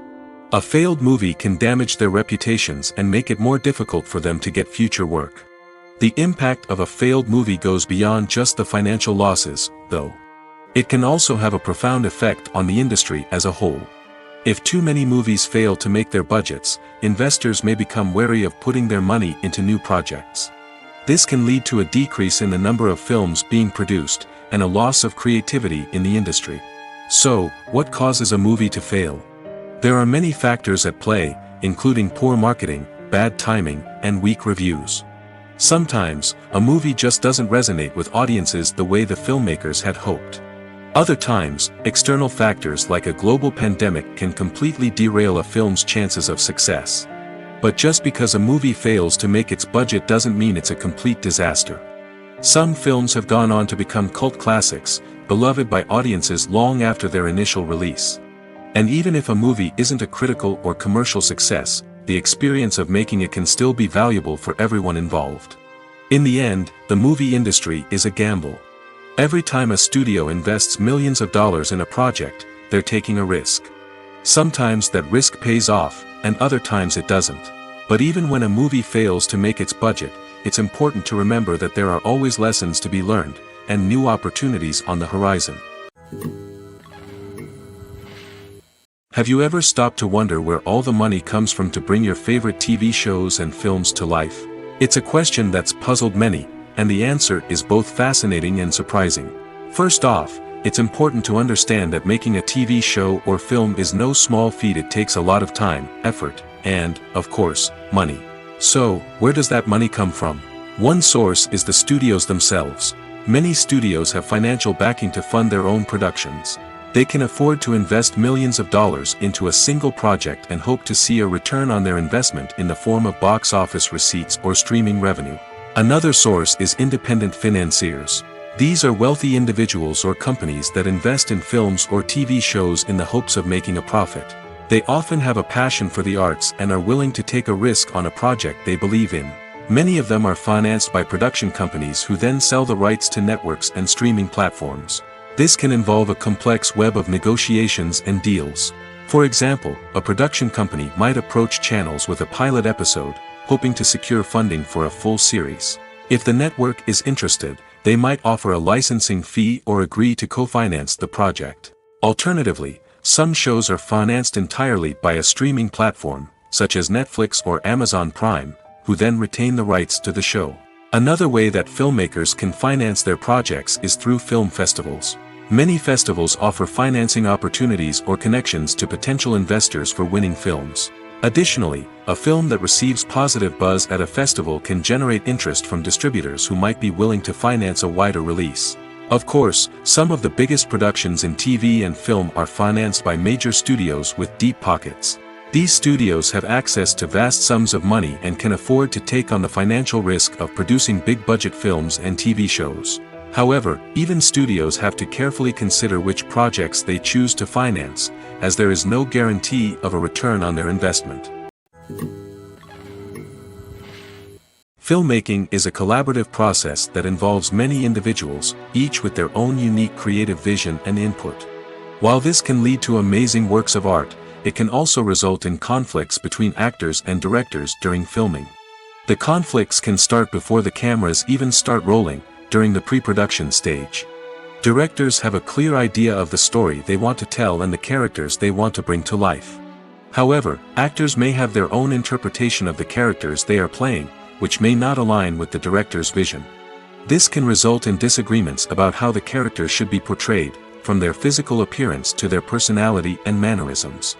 A failed movie can damage their reputations and make it more difficult for them to get future work. The impact of a failed movie goes beyond just the financial losses, though. It can also have a profound effect on the industry as a whole. If too many movies fail to make their budgets, investors may become wary of putting their money into new projects. This can lead to a decrease in the number of films being produced, and a loss of creativity in the industry. So, what causes a movie to fail? There are many factors at play, including poor marketing, bad timing, and weak reviews. Sometimes, a movie just doesn't resonate with audiences the way the filmmakers had hoped. Other times, external factors like a global pandemic can completely derail a film's chances of success. But just because a movie fails to make its budget doesn't mean it's a complete disaster. Some films have gone on to become cult classics, beloved by audiences long after their initial release. And even if a movie isn't a critical or commercial success, the experience of making it can still be valuable for everyone involved. In the end, the movie industry is a gamble. Every time a studio invests millions of dollars in a project, they're taking a risk. Sometimes that risk pays off, and other times it doesn't. But even when a movie fails to make its budget, it's important to remember that there are always lessons to be learned, and new opportunities on the horizon. Have you ever stopped to wonder where all the money comes from to bring your favorite TV shows and films to life? It's a question that's puzzled many, and the answer is both fascinating and surprising. First off, it's important to understand that making a TV show or film is no small feat. It takes a lot of time, effort, and, of course, money. So, where does that money come from? One source is the studios themselves. Many studios have financial backing to fund their own productions. They can afford to invest millions of dollars into a single project and hope to see a return on their investment in the form of box office receipts or streaming revenue. Another source is independent financiers. These are wealthy individuals or companies that invest in films or TV shows in the hopes of making a profit. They often have a passion for the arts and are willing to take a risk on a project they believe in. Many of them are financed by production companies who then sell the rights to networks and streaming platforms. This can involve a complex web of negotiations and deals. For example, a production company might approach channels with a pilot episode, hoping to secure funding for a full series. If the network is interested, they might offer a licensing fee or agree to co-finance the project. Alternatively, some shows are financed entirely by a streaming platform, such as Netflix or Amazon Prime, who then retain the rights to the show. Another way that filmmakers can finance their projects is through film festivals. Many festivals offer financing opportunities or connections to potential investors for winning films. Additionally, a film that receives positive buzz at a festival can generate interest from distributors who might be willing to finance a wider release. Of course, some of the biggest productions in TV and film are financed by major studios with deep pockets. These studios have access to vast sums of money and can afford to take on the financial risk of producing big-budget films and TV shows. However, even studios have to carefully consider which projects they choose to finance, as there is no guarantee of a return on their investment. Filmmaking is a collaborative process that involves many individuals, each with their own unique creative vision and input. While this can lead to amazing works of art, it can also result in conflicts between actors and directors during filming. The conflicts can start before the cameras even start rolling, during the pre-production stage. Directors have a clear idea of the story they want to tell and the characters they want to bring to life. However, actors may have their own interpretation of the characters they are playing, which may not align with the director's vision. This can result in disagreements about how the characters should be portrayed, from their physical appearance to their personality and mannerisms.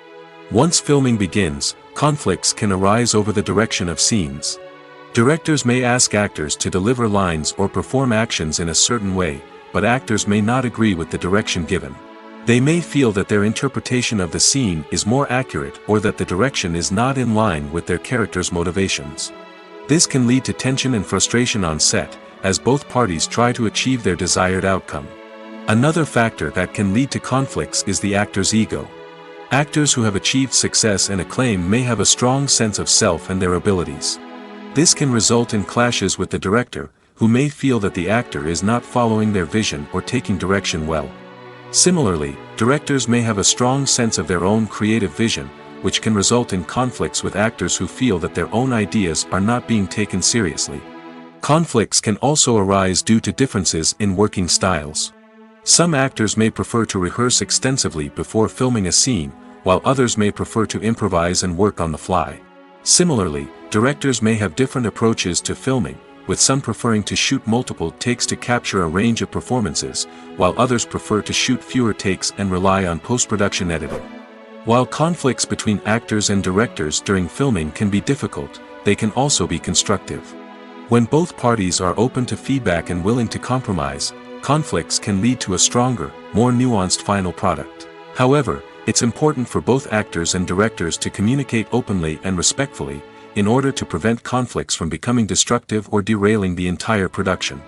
Once filming begins, conflicts can arise over the direction of scenes. Directors may ask actors to deliver lines or perform actions in a certain way, but actors may not agree with the direction given. They may feel that their interpretation of the scene is more accurate or that the direction is not in line with their character's motivations. This can lead to tension and frustration on set, as both parties try to achieve their desired outcome. Another factor that can lead to conflicts is the actor's ego. Actors who have achieved success and acclaim may have a strong sense of self and their abilities. This can result in clashes with the director, who may feel that the actor is not following their vision or taking direction well. Similarly, directors may have a strong sense of their own creative vision, which can result in conflicts with actors who feel that their own ideas are not being taken seriously. Conflicts can also arise due to differences in working styles. Some actors may prefer to rehearse extensively before filming a scene, while others may prefer to improvise and work on the fly. Similarly, directors may have different approaches to filming, with some preferring to shoot multiple takes to capture a range of performances, while others prefer to shoot fewer takes and rely on post-production editing. While conflicts between actors and directors during filming can be difficult, they can also be constructive. When both parties are open to feedback and willing to compromise, conflicts can lead to a stronger, more nuanced final product. However, it's important for both actors and directors to communicate openly and respectfully, in order to prevent conflicts from becoming destructive or derailing the entire production.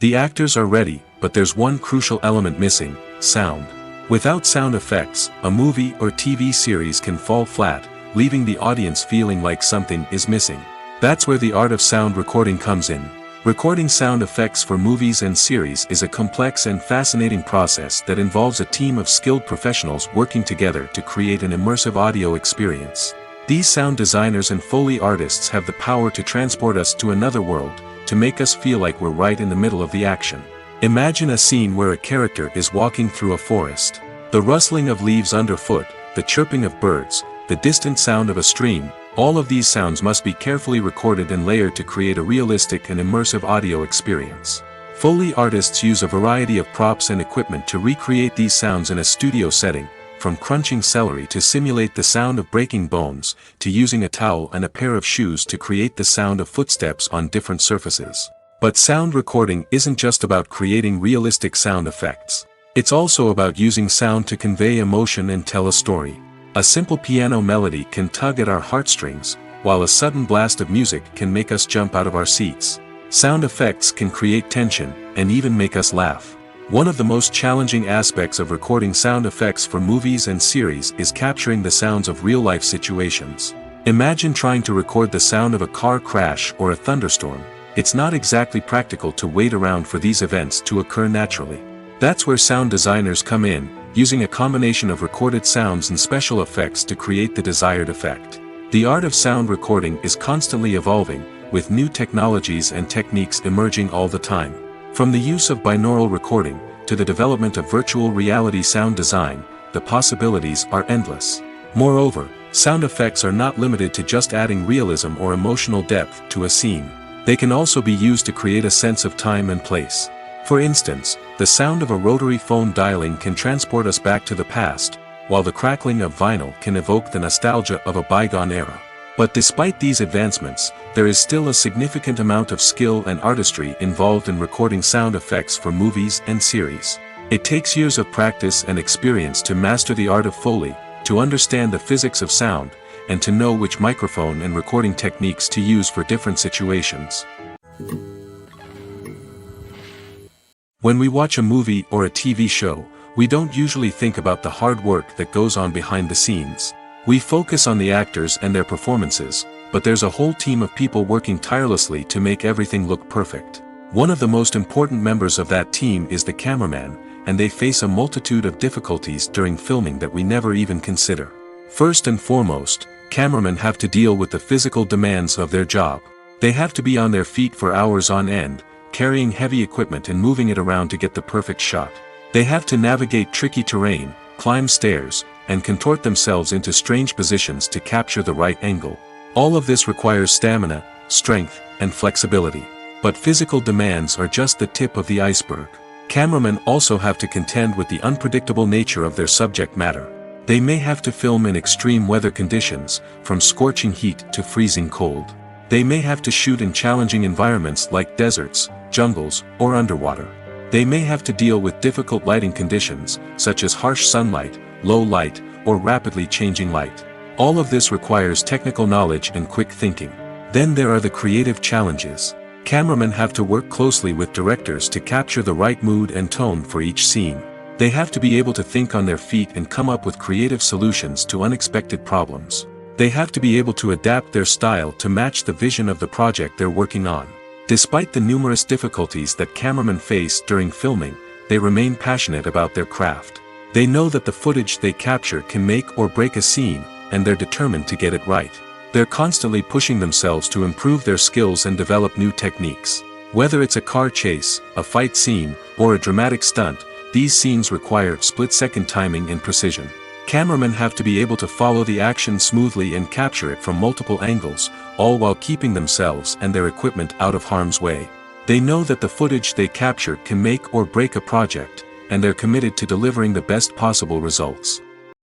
The actors are ready, but there's one crucial element missing: sound. Without sound effects, a movie or TV series can fall flat, leaving the audience feeling like something is missing. That's where the art of sound recording comes in. Recording sound effects for movies and series is a complex and fascinating process that involves a team of skilled professionals working together to create an immersive audio experience. These sound designers and Foley artists have the power to transport us to another world, to make us feel like we're right in the middle of the action. Imagine a scene where a character is walking through a forest. The rustling of leaves underfoot, the chirping of birds, the distant sound of a stream, all of these sounds must be carefully recorded and layered to create a realistic and immersive audio experience. Foley artists use a variety of props and equipment to recreate these sounds in a studio setting, from crunching celery to simulate the sound of breaking bones, to using a towel and a pair of shoes to create the sound of footsteps on different surfaces. But sound recording isn't just about creating realistic sound effects. It's also about using sound to convey emotion and tell a story. A simple piano melody can tug at our heartstrings, while a sudden blast of music can make us jump out of our seats. Sound effects can create tension, and even make us laugh. One of the most challenging aspects of recording sound effects for movies and series is capturing the sounds of real-life situations. Imagine trying to record the sound of a car crash or a thunderstorm. It's not exactly practical to wait around for these events to occur naturally. That's where sound designers come in, using a combination of recorded sounds and special effects to create the desired effect. The art of sound recording is constantly evolving, with new technologies and techniques emerging all the time. From the use of binaural recording, to the development of virtual reality sound design, the possibilities are endless. Moreover, sound effects are not limited to just adding realism or emotional depth to a scene. They can also be used to create a sense of time and place. For instance, the sound of a rotary phone dialing can transport us back to the past, while the crackling of vinyl can evoke the nostalgia of a bygone era. But despite these advancements, there is still a significant amount of skill and artistry involved in recording sound effects for movies and series. It takes years of practice and experience to master the art of Foley, to understand the physics of sound, and to know which microphone and recording techniques to use for different situations. When we watch a movie or a TV show, we don't usually think about the hard work that goes on behind the scenes. We focus on the actors and their performances, but there's a whole team of people working tirelessly to make everything look perfect. One of the most important members of that team is the cameraman, and they face a multitude of difficulties during filming that we never even consider. First and foremost, cameramen have to deal with the physical demands of their job. They have to be on their feet for hours on end, carrying heavy equipment and moving it around to get the perfect shot. They have to navigate tricky terrain, climb stairs, and contort themselves into strange positions to capture the right angle. All of this requires stamina, strength, and flexibility. But physical demands are just the tip of the iceberg. Cameramen also have to contend with the unpredictable nature of their subject matter. They may have to film in extreme weather conditions, from scorching heat to freezing cold. They may have to shoot in challenging environments like deserts, jungles, or underwater. They may have to deal with difficult lighting conditions, such as harsh sunlight, low light, or rapidly changing light. All of this requires technical knowledge and quick thinking. Then there are the creative challenges. Cameramen have to work closely with directors to capture the right mood and tone for each scene. They have to be able to think on their feet and come up with creative solutions to unexpected problems. They have to be able to adapt their style to match the vision of the project they're working on. Despite the numerous difficulties that cameramen face during filming, they remain passionate about their craft. They know that the footage they capture can make or break a scene, and they're determined to get it right. They're constantly pushing themselves to improve their skills and develop new techniques. Whether it's a car chase, a fight scene, or a dramatic stunt, these scenes require split-second timing and precision. Cameramen have to be able to follow the action smoothly and capture it from multiple angles, all while keeping themselves and their equipment out of harm's way. They know that the footage they capture can make or break a project, and they're committed to delivering the best possible results.